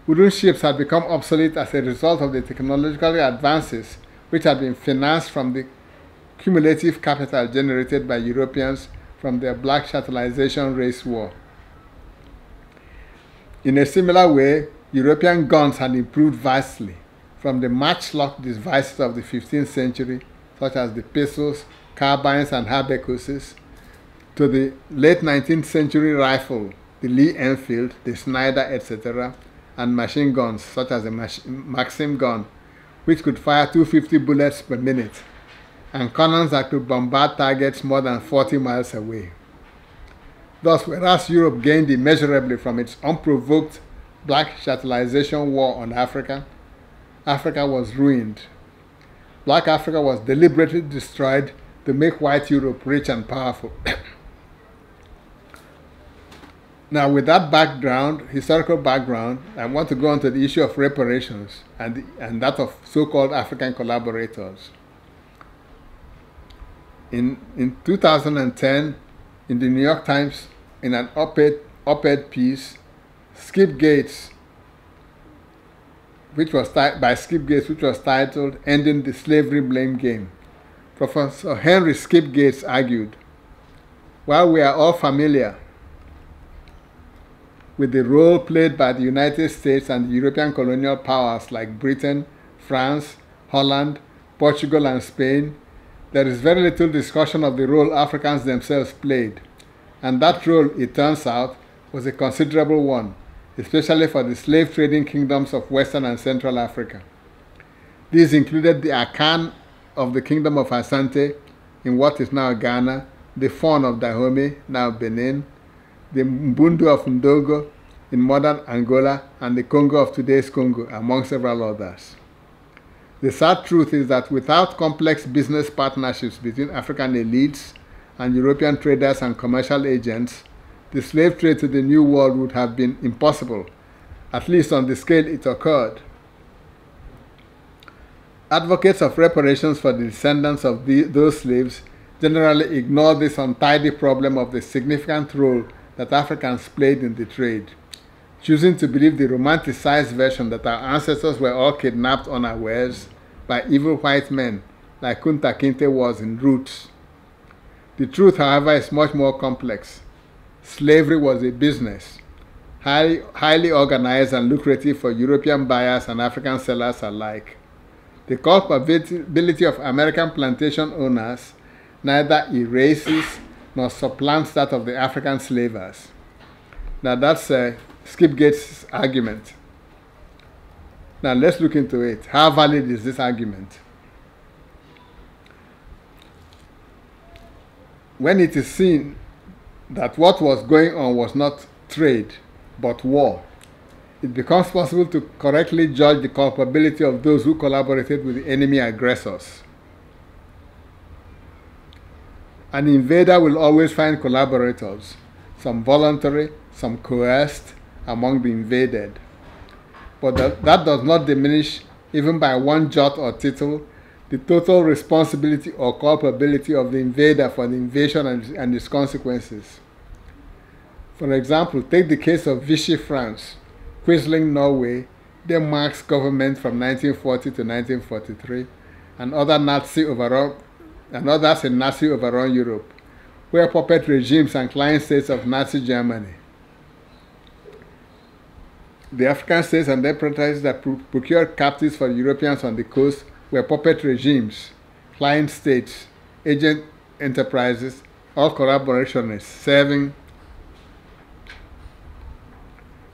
Wooden ships had become obsolete as a result of the technological advances which had been financed from the cumulative capital generated by Europeans from their black chattelization race war. In a similar way, European guns had improved vastly, from the matchlock devices of the 15th century, such as the pistols, carbines, and harquebuses, to the late 19th century rifle, the Lee Enfield, the Snyder, etc., and machine guns, such as the Maxim gun, which could fire 250 bullets per minute, and cannons that could bombard targets more than 40 miles away. Thus, whereas Europe gained immeasurably from its unprovoked black chattelization war on Africa, Africa was ruined. Black Africa was deliberately destroyed to make white Europe rich and powerful. Now, with that background, historical background, I want to go on to the issue of reparations and that of so-called African collaborators. In 2010, in the New York Times, in an op-ed piece, Skip Gates, which was titled "Ending the Slavery Blame Game," Professor Henry Skip Gates argued, while we are all familiar with the role played by the United States and the European colonial powers like Britain, France, Holland, Portugal, and Spain, there is very little discussion of the role Africans themselves played, and that role, it turns out, was a considerable one, especially for the slave-trading kingdoms of Western and Central Africa. These included the Akan of the Kingdom of Asante in what is now Ghana, the Fon of Dahomey, now Benin, the Mbundu of Ndogo in modern Angola, and the Congo of today's Congo, among several others. The sad truth is that without complex business partnerships between African elites and European traders and commercial agents, the slave trade to the New World would have been impossible, at least on the scale it occurred. Advocates of reparations for the descendants of those slaves generally ignore this untidy problem of the significant role that Africans played in the trade, choosing to believe the romanticized version that our ancestors were all kidnapped unawares by evil white men like Kunta Kinte was in Roots. The truth, however, is much more complex. Slavery was a business, highly organized and lucrative for European buyers and African sellers alike. The culpability of American plantation owners neither erases nor supplants that of the African slavers. Now that's Skip Gates' argument. Now let's look into it. How valid is this argument? When it is seen that what was going on was not trade, but war, it becomes possible to correctly judge the culpability of those who collaborated with the enemy aggressors. An invader will always find collaborators, some voluntary, some coerced, among the invaded. but that does not diminish, even by one jot or tittle, the total responsibility or culpability of the invader for the invasion and its consequences. For example, take the case of Vichy France, Quisling, Norway, Denmark's government from 1940 to 1943, and others in Nazi overrun Europe, were puppet regimes and client states of Nazi Germany. The African states and enterprises that procured captives for Europeans on the coast were puppet regimes, client states, agent enterprises, or collaborationists serving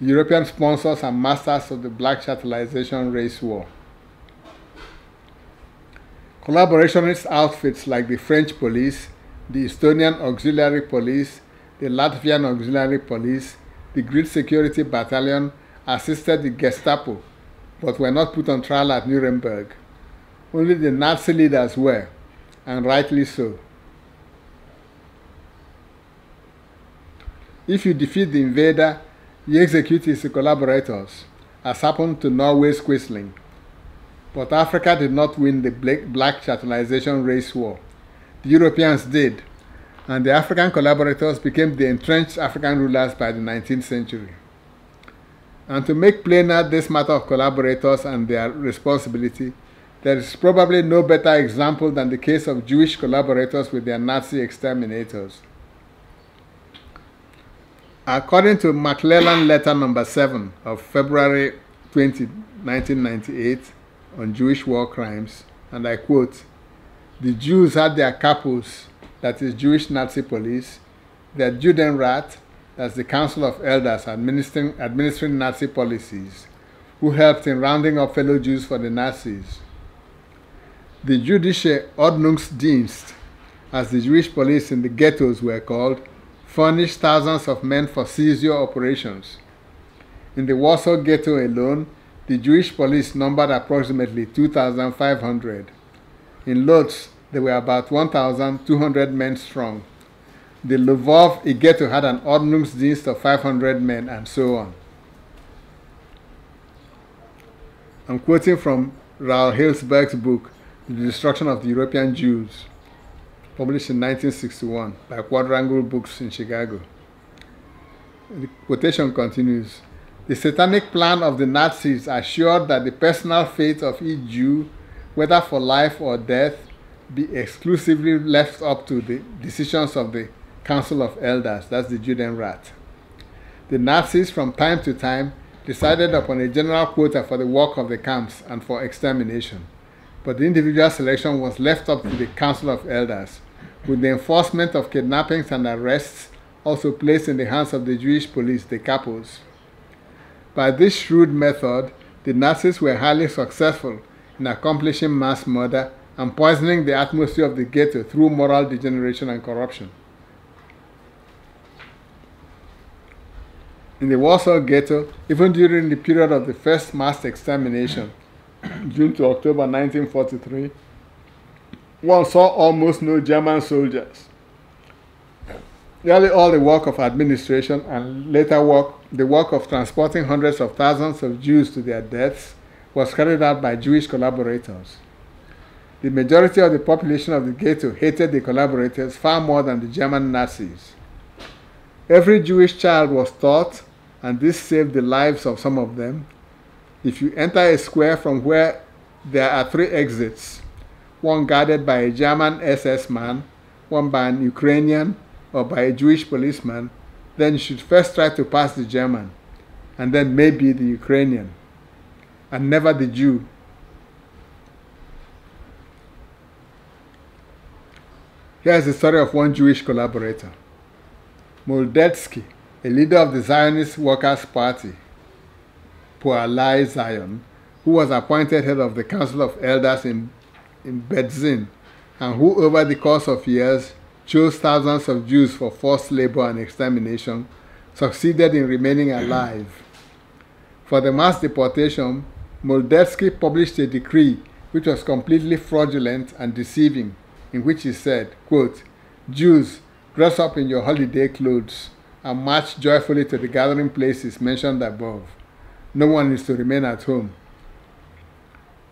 European sponsors and masters of the black chattelization race war. Collaborationist outfits like the French police, the Estonian auxiliary police, the Latvian auxiliary police, the Greek security battalion assisted the Gestapo, but were not put on trial at Nuremberg. Only the Nazi leaders were, and rightly so. If you defeat the invader, you execute his collaborators, as happened to Norway's Quisling. But Africa did not win the black chattelization race war. The Europeans did, and the African collaborators became the entrenched African rulers by the 19th century. And to make plainer this matter of collaborators and their responsibility, there is probably no better example than the case of Jewish collaborators with their Nazi exterminators. According to McClellan Letter No. 7 of February 20, 1998 on Jewish war crimes, and I quote, "The Jews had their capos, that is Jewish Nazi police, their Judenrat, that's the Council of Elders administering Nazi policies, who helped in rounding up fellow Jews for the Nazis. The Jüdische Ordnungsdienst, as the Jewish police in the ghettos were called, furnished thousands of men for seizure operations. In the Warsaw Ghetto alone, the Jewish police numbered approximately 2,500. In Lodz, there were about 1,200 men strong. The Lvov ghetto had an Ordnungsdienst of 500 men, and so on." I'm quoting from Raoul Hilsberg's book, The Destruction of the European Jews, published in 1961 by Quadrangle Books in Chicago. The quotation continues, "The satanic plan of the Nazis assured that the personal fate of each Jew, whether for life or death, be exclusively left up to the decisions of the Council of Elders, that's the Judenrat. The Nazis, from time to time, decided upon a general quota for the work of the camps and for extermination, but the individual selection was left up to the Council of Elders, with the enforcement of kidnappings and arrests also placed in the hands of the Jewish police, the capos. By this shrewd method, the Nazis were highly successful in accomplishing mass murder and poisoning the atmosphere of the ghetto through moral degeneration and corruption. In the Warsaw Ghetto, even during the period of the first mass extermination, June to October 1943, one saw almost no German soldiers. Nearly all the work of administration and later the work of transporting hundreds of thousands of Jews to their deaths, was carried out by Jewish collaborators. The majority of the population of the ghetto hated the collaborators far more than the German Nazis. Every Jewish child was taught, and this saved the lives of some of them, if you enter a square from where there are 3 exits, one guarded by a German SS man, one by an Ukrainian, or by a Jewish policeman, then you should first try to pass the German, and then maybe the Ukrainian, and never the Jew. Here is the story of one Jewish collaborator. Moldetsky, a leader of the Zionist Workers' Party, Poalai Zion, who was appointed head of the Council of Elders in Bedzin, and who over the course of years chose thousands of Jews for forced labor and extermination, succeeded in remaining alive. For the mass deportation, Moldetsky published a decree which was completely fraudulent and deceiving, in which he said, quote, "Jews, dress up in your holiday clothes and march joyfully to the gathering places mentioned above. no one is to remain at home.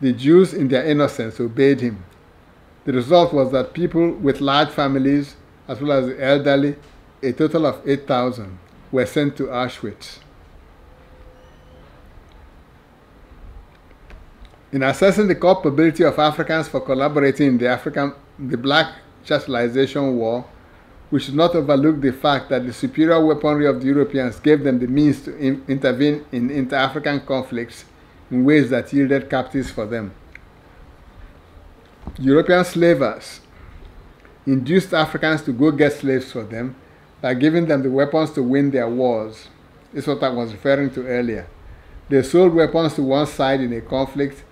The Jews, in their innocence, obeyed him. The result was that people with large families, as well as the elderly, a total of 8,000, were sent to Auschwitz. In assessing the culpability of Africans for collaborating in the Black Chattelization War, we should not overlook the fact that the superior weaponry of the Europeans gave them the means to intervene in inter-African conflicts in ways that yielded captives for them. European slavers induced Africans to go get slaves for them by giving them the weapons to win their wars. This is what I was referring to earlier. They sold weapons to one side in a conflict,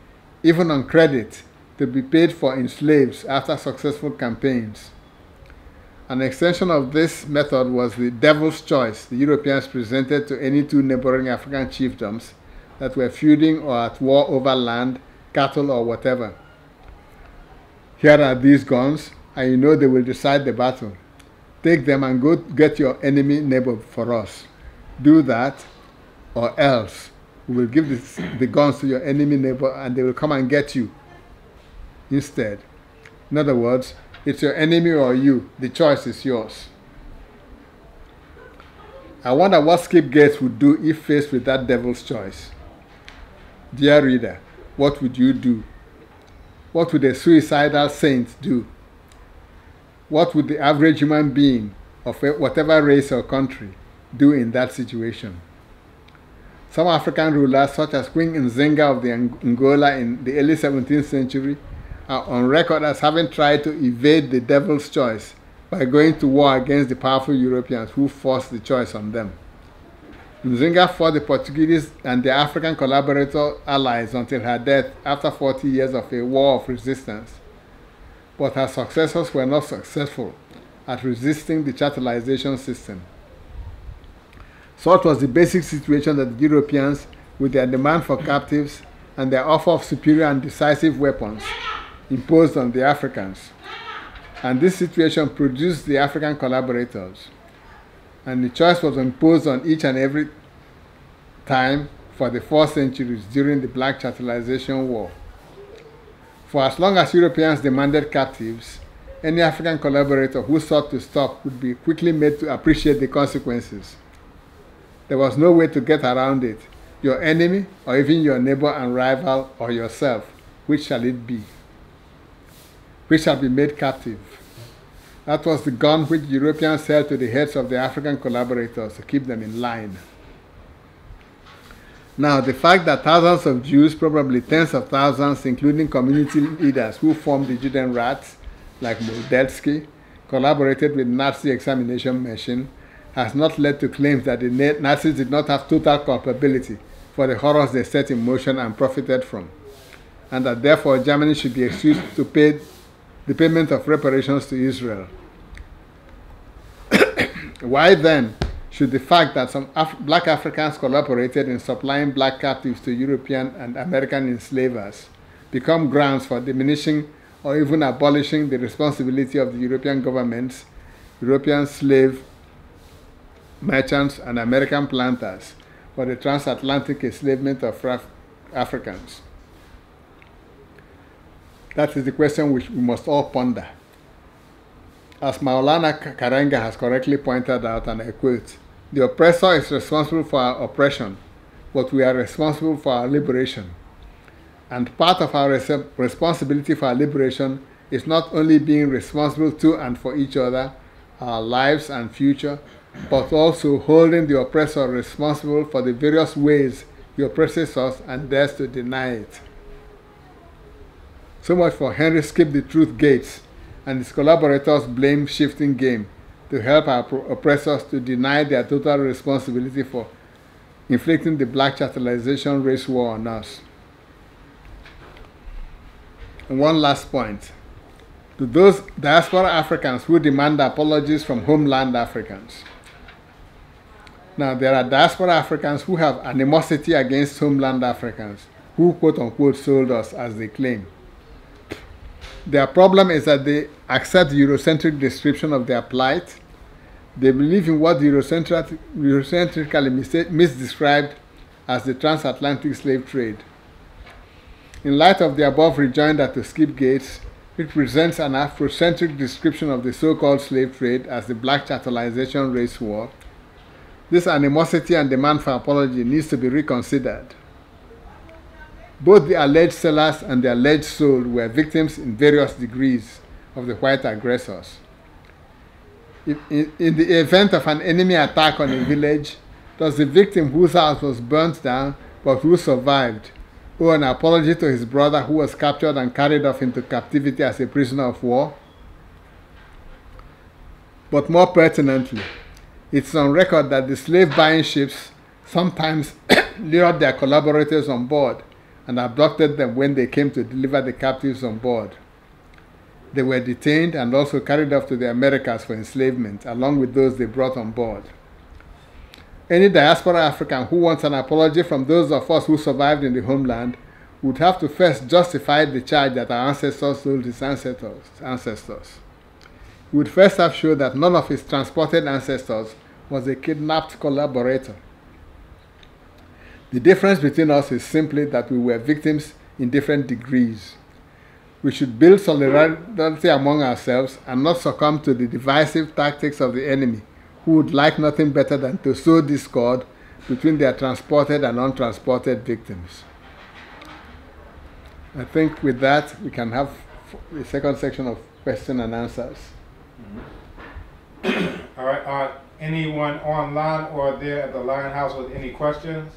even on credit, to be paid for in slaves after successful campaigns. An extension of this method was the devil's choice the Europeans presented to any two neighboring African chiefdoms that were feuding or at war over land, cattle, or whatever. Here are these guns, and you know they will decide the battle. Take them and go get your enemy neighbor for us. Do that, or else we will give the guns to your enemy neighbor and they will come and get you instead. In other words, it's your enemy or you. The choice is yours. I wonder what Skip Gates would do if faced with that devil's choice. Dear reader, what would you do? What would a suicidal saint do? What would the average human being of whatever race or country do in that situation? Some African rulers, such as Queen Nzinga of the Angola in the early 17th century, are on record as having tried to evade the devil's choice by going to war against the powerful Europeans who forced the choice on them. Nzinga fought the Portuguese and their African collaborator allies until her death after 40 years of a war of resistance. But her successors were not successful at resisting the chattelization system. Such was the basic situation that the Europeans, with their demand for captives and their offer of superior and decisive weapons, imposed on the Africans. And this situation produced the African collaborators. And the choice was imposed on each and every time for the 4 centuries during the Black Chattelization War. For as long as Europeans demanded captives, any African collaborator who sought to stop would be quickly made to appreciate the consequences. There was no way to get around it. Your enemy, or even your neighbor and rival, or yourself, which shall it be? Which shall be made captive? That was the gun which Europeans held to the heads of the African collaborators to keep them in line. Now, the fact that thousands of Jews, probably tens of thousands, including community leaders who formed the Judenrats, like Moldetsky, collaborated with Nazi examination machine, has not led to claims that the Nazis did not have total culpability for the horrors they set in motion and profited from, and that therefore Germany should be excused to pay the payment of reparations to Israel. Why then should the fact that some black Africans collaborated in supplying black captives to European and American enslavers become grounds for diminishing or even abolishing the responsibility of the European governments, European slave merchants, and American planters for the transatlantic enslavement of Africans? That is the question which we must all ponder. As Maulana Karenga has correctly pointed out, and I quote, "The oppressor is responsible for our oppression, but we are responsible for our liberation. And part of our responsibility for our liberation is not only being responsible to and for each other, our lives and future, but also holding the oppressor responsible for the various ways he oppresses us and dares to deny it." So much for Henry Skip the Truth Gates and his collaborators' blame-shifting game to help our oppressors to deny their total responsibility for inflicting the Black Chattelization race war on us. And one last point. To those diaspora Africans who demand apologies from homeland Africans. Now, there are diaspora Africans who have animosity against homeland Africans, who quote-unquote sold us, as they claim. Their problem is that they accept the Eurocentric description of their plight. They believe in what the Eurocentrically misdescribed as the transatlantic slave trade. In light of the above rejoinder to Skip Gates, it presents an Afrocentric description of the so-called slave trade as the black chattelization race war. This animosity and demand for apology needs to be reconsidered. Both the alleged sellers and the alleged sold were victims in various degrees of the white aggressors. In the event of an enemy attack on a village, does the victim whose house was burnt down but who survived owe an apology to his brother who was captured and carried off into captivity as a prisoner of war? But more pertinently, it's on record that the slave-buying ships sometimes lured their collaborators on board and abducted them when they came to deliver the captives on board. They were detained and also carried off to the Americas for enslavement, along with those they brought on board. Any diaspora African who wants an apology from those of us who survived in the homeland would have to first justify the charge that our ancestors sold his ancestors. He would first have shown that none of his transported ancestors was a kidnapped collaborator. The difference between us is simply that we were victims in different degrees. We should build solidarity among ourselves and not succumb to the divisive tactics of the enemy, who would like nothing better than to sow discord between their transported and untransported victims. I think with that, we can have the second section of question and answers. All right. Anyone online or there at the Lion House with any questions?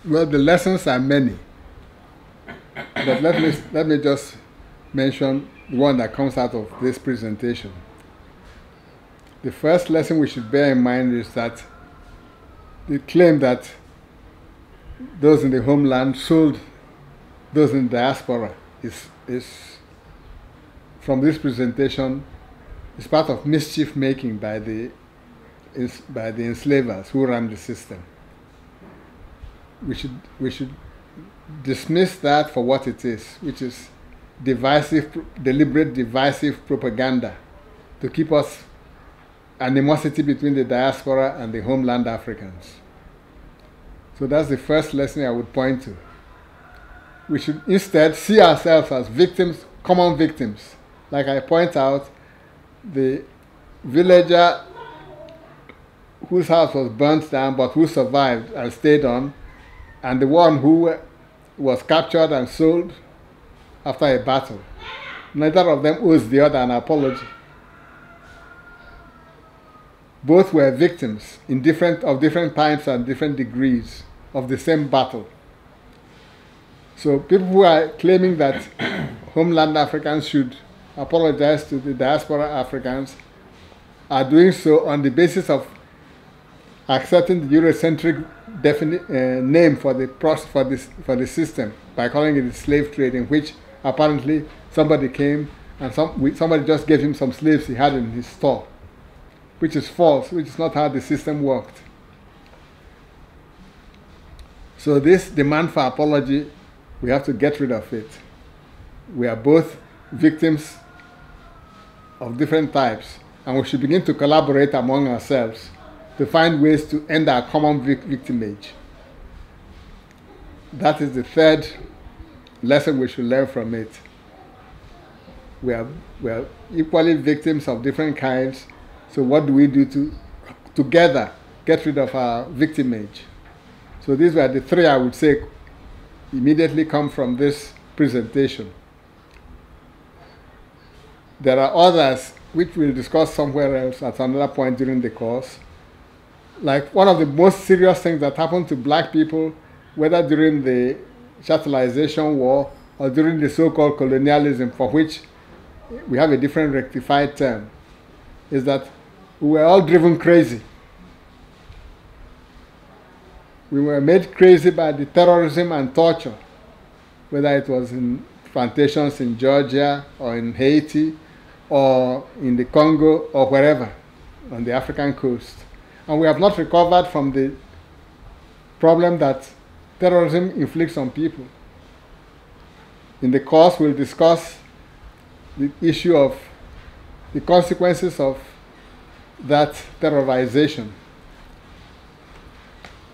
Well, the lessons are many, but let me just mention the one that comes out of this presentation. The first lesson we should bear in mind is that the claim that those in the homeland sold those in diaspora is from this presentation is part of mischief making by the enslavers who ran the system. We should dismiss that for what it is, which is deliberate divisive propaganda to keep us animosity between the diaspora and the homeland Africans. So that's the first lesson I would point to. We should instead see ourselves as victims, common victims. Like I point out, the villager whose house was burnt down but who survived and stayed on, and the one who was captured and sold after a battle. Neither of them owes the other an apology. Both were victims of different times and different degrees of the same battle. So people who are claiming that homeland Africans should apologize to the diaspora Africans are doing so on the basis of accepting the Eurocentric name for the system by calling it the slave trade, in which apparently somebody came and somebody just gave him some slaves he had in his store, which is false, which is not how the system worked. So this demand for apology, we have to get rid of it. We are both victims of different types, and we should begin to collaborate among ourselves to find ways to end our common victimage. That is the third lesson we should learn from it. We are equally victims of different kinds, so what do we do together get rid of our victimage. So these were the three I would say immediately come from this presentation. There are others which we'll discuss somewhere else at another point during the course. Like one of the most serious things that happened to black people, whether during the chattelization war or during the so-called colonialism, for which we have a different rectified term, is that we were all driven crazy. We were made crazy by the terrorism and torture, whether it was in plantations in Georgia or in Haiti or in the Congo or wherever on the African coast. And we have not recovered from the problem that terrorism inflicts on people. In the course, we'll discuss the issue of the consequences of that terrorization.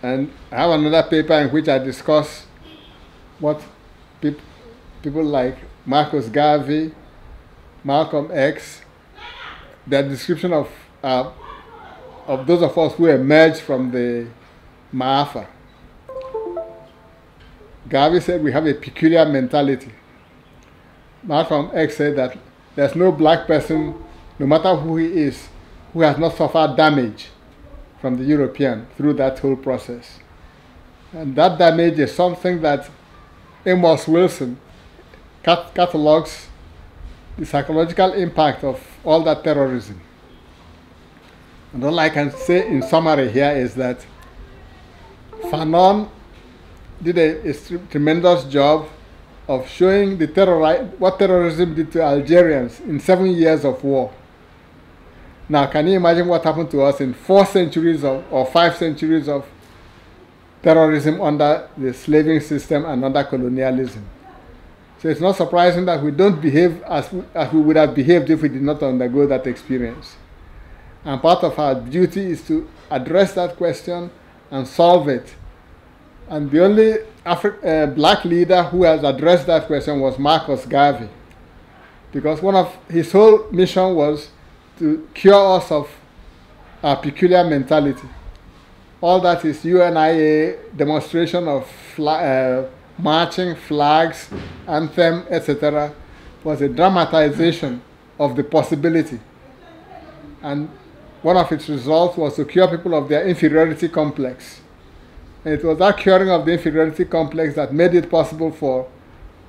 And I have another paper in which I discuss what people like Marcus Garvey, Malcolm X, their description of those of us who emerged from the Maafa. Garvey said we have a peculiar mentality. Malcolm X said that there's no black person, no matter who he is, who has not suffered damage from the European through that whole process. And that damage is something that Amos Wilson catalogs the psychological impact of all that terrorism. And all I can say in summary here is that Fanon did a tremendous job of showing what terrorism did to Algerians in 7 years of war. Now, can you imagine what happened to us in 4 centuries or 5 centuries of terrorism under the slaving system and under colonialism? So it's not surprising that we don't behave as we would have behaved if we did not undergo that experience. And part of our duty is to address that question and solve it. And the only black leader who has addressed that question was Marcus Garvey, because one of his whole mission was to cure us of our peculiar mentality. All that is UNIA demonstration of marching, flags, anthem, etc., was a dramatization of the possibility. And one of its results was to cure people of their inferiority complex. And it was that curing of the inferiority complex that made it possible for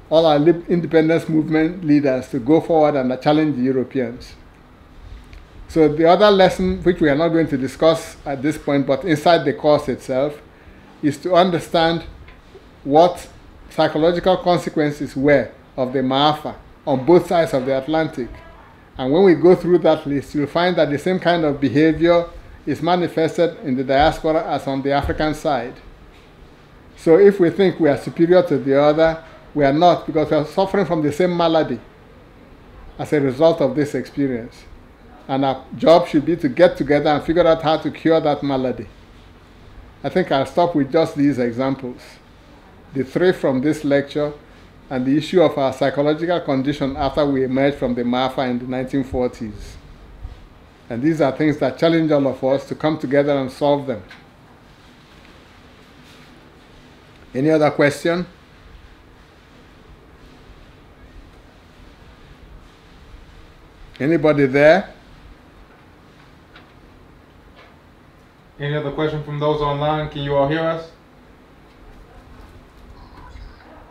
all our independence movement leaders to go forward and challenge the Europeans. So the other lesson, which we are not going to discuss at this point, but inside the course itself, is to understand what psychological consequences were of the Maafa on both sides of the Atlantic. And when we go through that list, you'll find that the same kind of behavior is manifested in the diaspora as on the African side. So if we think we are superior to the other, we are not, because we are suffering from the same malady as a result of this experience. And our job should be to get together and figure out how to cure that malady. I think I'll stop with just these examples. The 3 from this lecture, and the issue of our psychological condition after we emerged from the Maafa in the 1940s. And these are things that challenge all of us to come together and solve them. Any other question? Anybody there? Any other question from those online? Can you all hear us?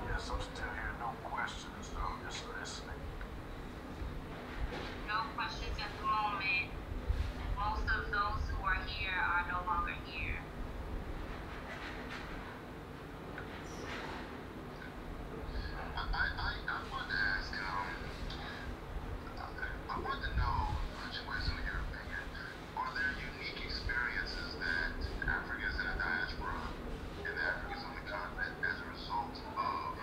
Yes, I'm still here. No questions, though. Just listening. No questions at the moment. Most of those who are here are no longer here. I wanted to ask, I wanted to know, Chinweizu, in your opinion, are there unique experiences that Africans in the diaspora and Africans on the continent as a result of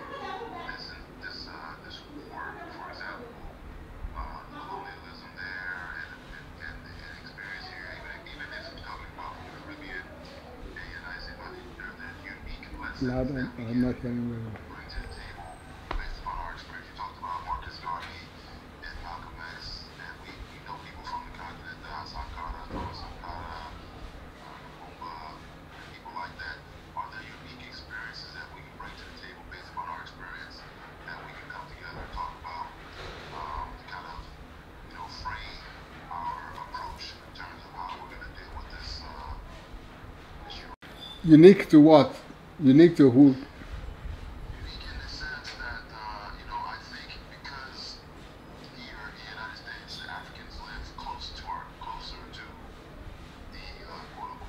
this war, for example, colonialism there and experience here, even if it's coming from the Caribbean and the United States, are there unique lessons that we I'm not hearing well. bring to the table based upon our experience? You talked about Marcus Garvey and Malcolm X, and we know people from the continent, the Sankara, Sankara, Lumumba, Unique to what? Unique to who? Unique in the sense that, I think because here in the United States, Africans live closer to the quote unquote,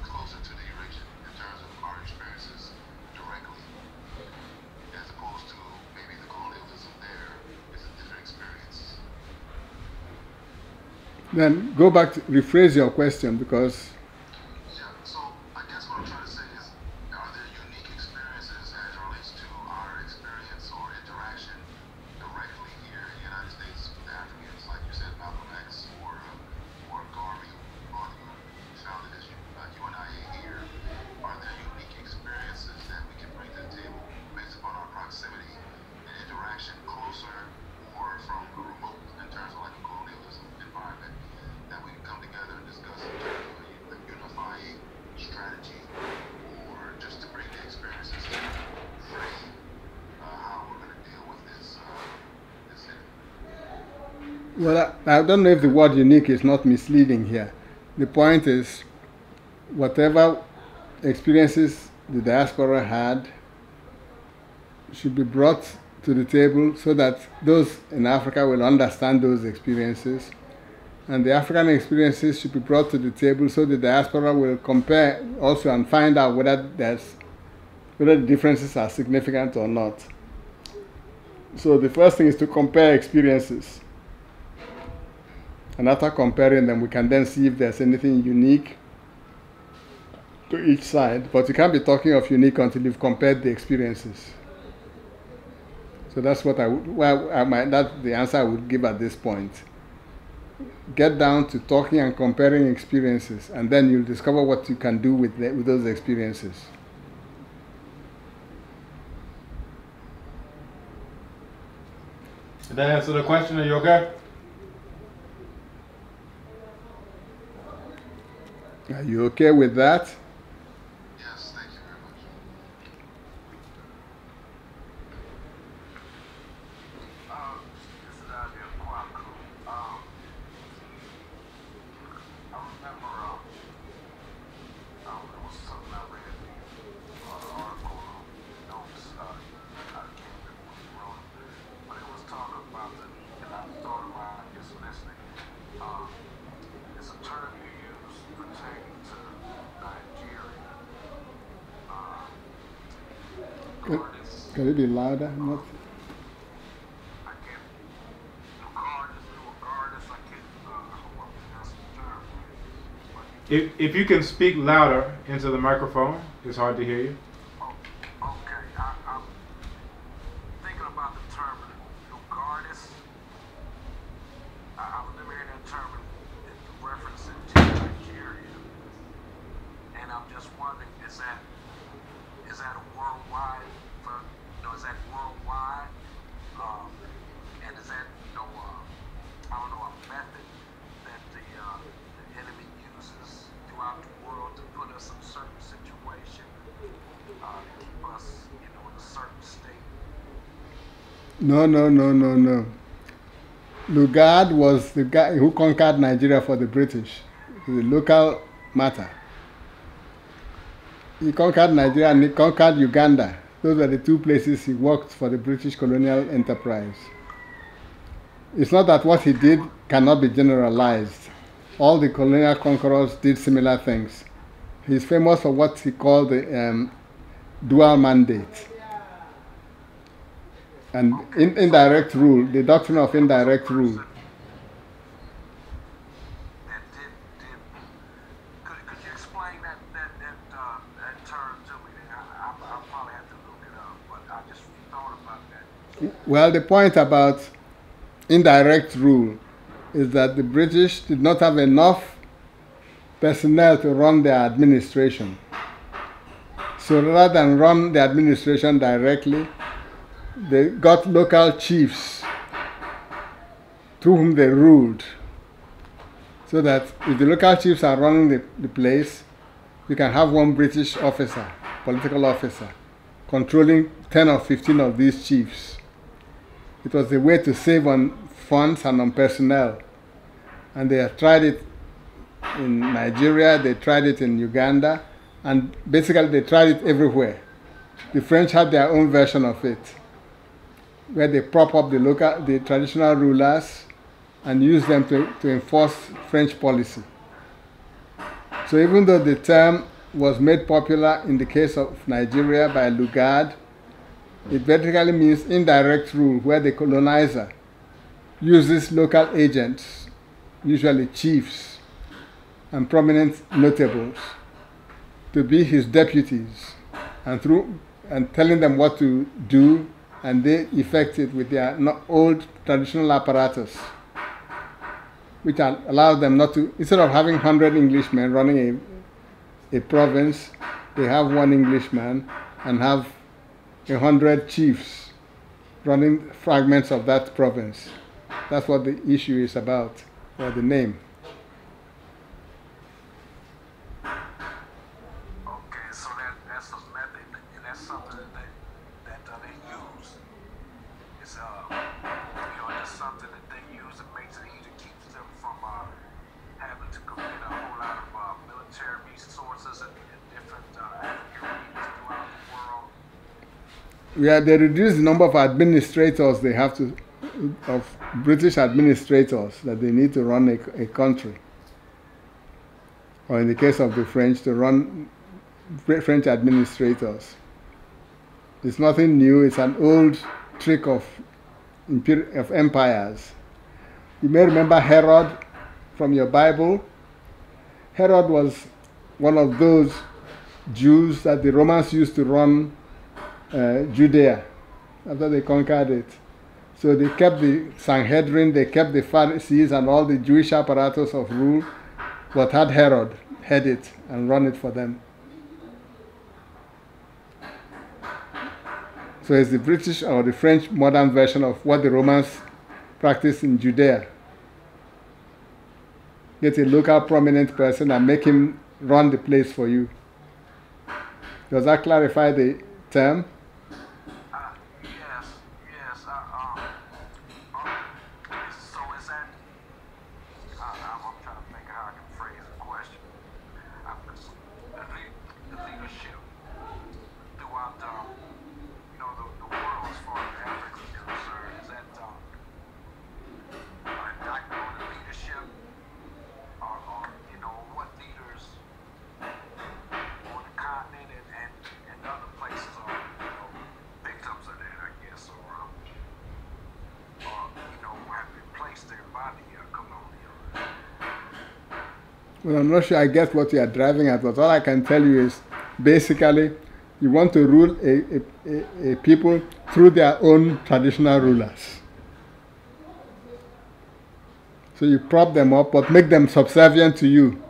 closer to the region in terms of our experiences directly, as opposed to maybe the colonialism there is a different experience. Then go back to rephrase your question, because Yeah, so I guess what I'm trying to say is, are there unique experiences as it relates to our experience or interaction directly here in the United States with Africans, like you said, Malcolm X or Garvey, who founded this UNIA here? Are there unique experiences that we can bring to the table based upon our proximity and interaction closer or from a remote in terms of like a colonialism environment that we can come together and discuss in terms of a unifying strategy, or just to bring the experiences to frame how we're going to deal with this enemy? well, I don't know if the word unique is not misleading here. The point is, whatever experiences the diaspora had should be brought to the table so that those in Africa will understand those experiences, and the African experiences should be brought to the table so the diaspora will compare also and find out whether the differences are significant or not. So the first thing is to compare experiences, and after comparing them, we can then see if there's anything unique to each side. But you can't be talking of unique until you've compared the experiences. So that's what that's the answer I would give at this point. Get down to talking and comparing experiences, and then you'll discover what you can do with those experiences. Did that answer the question? Are you okay? Are you okay with that? Yes, thank you very much. This is out there quite cool. I remember, it was something I read, article, notes, I can't remember who wrote it, but it was talking about and I thought about it just listening. It's a term you use pertaining to Nigeria. Can it be louder? Not. I can't, regardless, I can't, what that's the term. But If you can speak louder into the microphone, it's hard to hear you. oh, okay, I'm thinking about the term regardless. I remember hearing that term in reference to Nigeria, and I'm just wondering, is that a worldwide? Is that worldwide? And is that I don't know, a method that the enemy uses throughout the world to put us in a certain situation, to keep us, in a certain state? No. Lugard was the guy who conquered Nigeria for the British. It was a local matter. He conquered Nigeria and he conquered Uganda. Those were the two places he worked for the British colonial enterprise. It's not that what he did cannot be generalized. All the colonial conquerors did similar things. He's famous for what he called the dual mandate. And indirect rule, the doctrine of indirect rule. Could you explain that term to me? I'll probably have to look it up, but I just thought about that. Well, the point about indirect rule is that the British did not have enough personnel to run their administration. So rather than run the administration directly, they got local chiefs through whom they ruled. So that if the local chiefs are running the place, you can have one British officer, political officer, controlling 10 or 15 of these chiefs. It was a way to save on funds and on personnel. And they have tried it in Nigeria, they tried it in Uganda, And basically they tried it everywhere. The French had their own version of it, where they prop up the traditional rulers and use them to enforce French policy. So even though the term was made popular in the case of Nigeria by Lugard, it basically means indirect rule, where the colonizer uses local agents, usually chiefs and prominent notables, to be his deputies and telling them what to do, and they effect it with their old traditional apparatus, which allows them not to, instead of having 100 Englishmen running a province, they have one Englishman and have 100 chiefs running fragments of that province. That's what the issue is about, or the name. Okay, so that's a method, and that's something that they use. It's it's something that they use that makes it easier, keeps them from having to commit a whole lot of military resources in different African regions throughout the world. Yeah, they reduce the number of administrators they have to, of British administrators that they need to run a country. Or in the case of the French, to run French administrators. It's nothing new, it's an old trick of empires. You may remember Herod from your Bible. Herod was one of those Jews that the Romans used to run Judea after they conquered it. So they kept the Sanhedrin, they kept the Pharisees and all the Jewish apparatus of rule, but had Herod head it and run it for them. So it's the British or the French modern version of what the Romans practiced in Judea. Get a local prominent person and make him run the place for you. Does that clarify the term? Yes. So is that? I'm trying to think of how I can phrase the question. The leadership throughout the world, as far as Africa is concerned, is that indictment on the leadership, or what leaders on the continent and other places are victims of that, I guess, or have been placed there by the colonial. Well, I'm not sure I get what you are driving at, but all I can tell you is basically you want to rule a people through their own traditional rulers. So you prop them up, but make them subservient to you.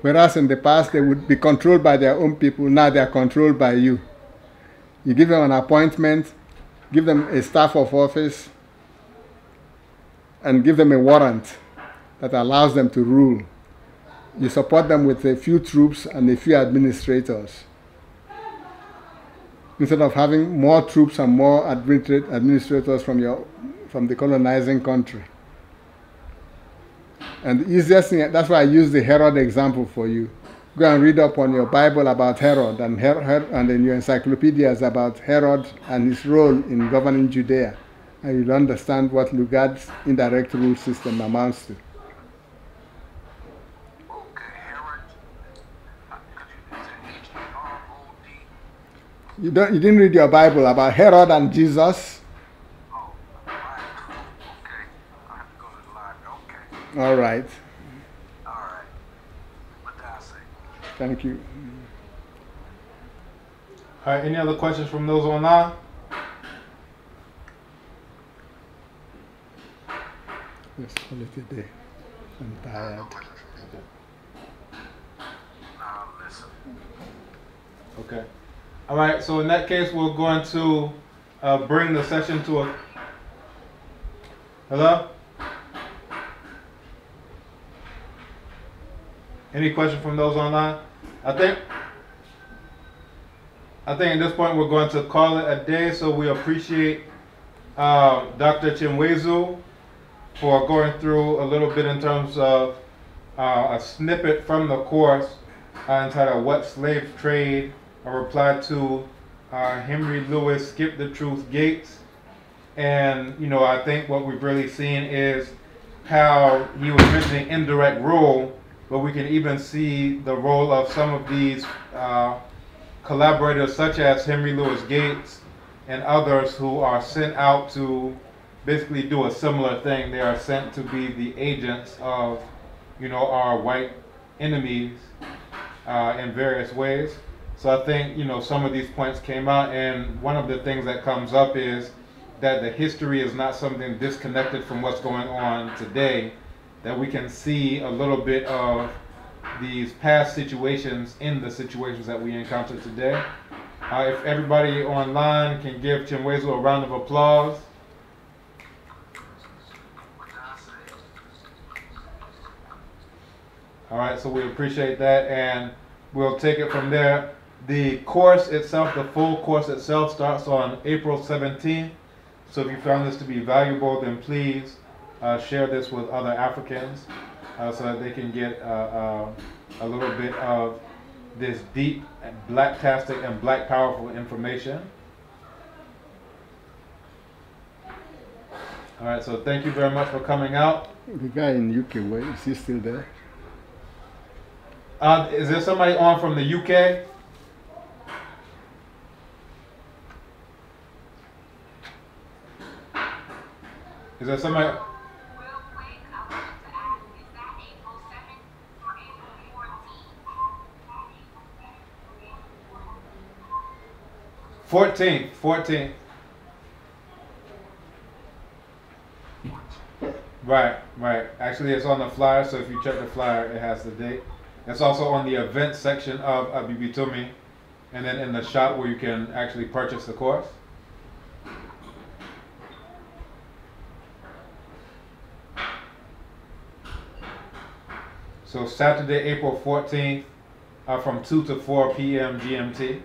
Whereas in the past they would be controlled by their own people, now they are controlled by you. You give them an appointment, give them a staff of office, and give them a warrant that allows them to rule. You support them with a few troops and a few administrators, instead of having more troops and more administrators from the colonizing country. And the easiest thing, that's why I use the Herod example for you. Go and read up on your Bible about Herod and in your encyclopedias about Herod and his role in governing Judea. And you'll understand what Lugard's indirect rule system amounts to. You didn't read your Bible about Herod and Jesus? Oh, okay. I have to go to the library. Okay. All right. All right. What did I say? Thank you. All right, any other questions from those online? Let's call it a day. I'm tired. Listen. Okay. All right, so in that case, we're going to bring the session to a... Hello? Any questions from those online? I think at this point we're going to call it a day, so we appreciate Dr. Chinweizu for going through a little bit in terms of a snippet from the course entitled What Slave Trade? A reply to Henry Louis Skip the Truth Gates. And, you know, I think what we've really seen is how he was mentioning indirect role, but we can even see the role of some of these collaborators such as Henry Louis Gates and others who are sent out to basically do a similar thing. They are sent to be the agents of, you know, our white enemies in various ways. So I think, you know, some of these points came out, and one of the things that comes up is that the history is not something disconnected from what's going on today, that we can see a little bit of these past situations in the situations that we encounter today. If everybody online can give Chinweizu a round of applause. All right, so we appreciate that, and we'll take it from there. The course itself, the full course itself, starts on April 17th. So if you found this to be valuable, then please share this with other Africans so that they can get a little bit of this deep, blacktastic, and black powerful information. All right, so thank you very much for coming out. The guy in UK, where is he still there? Is there somebody on from the UK? Is there somebody? Real quick, I wanted to ask, is that April 7th or April 14th. Right. Actually, it's on the flyer, so if you check the flyer, it has the date. It's also on the events section of Abibitumi, and then in the shop where you can actually purchase the course. So Saturday, April 14th, from 2 to 4 p.m. GMT.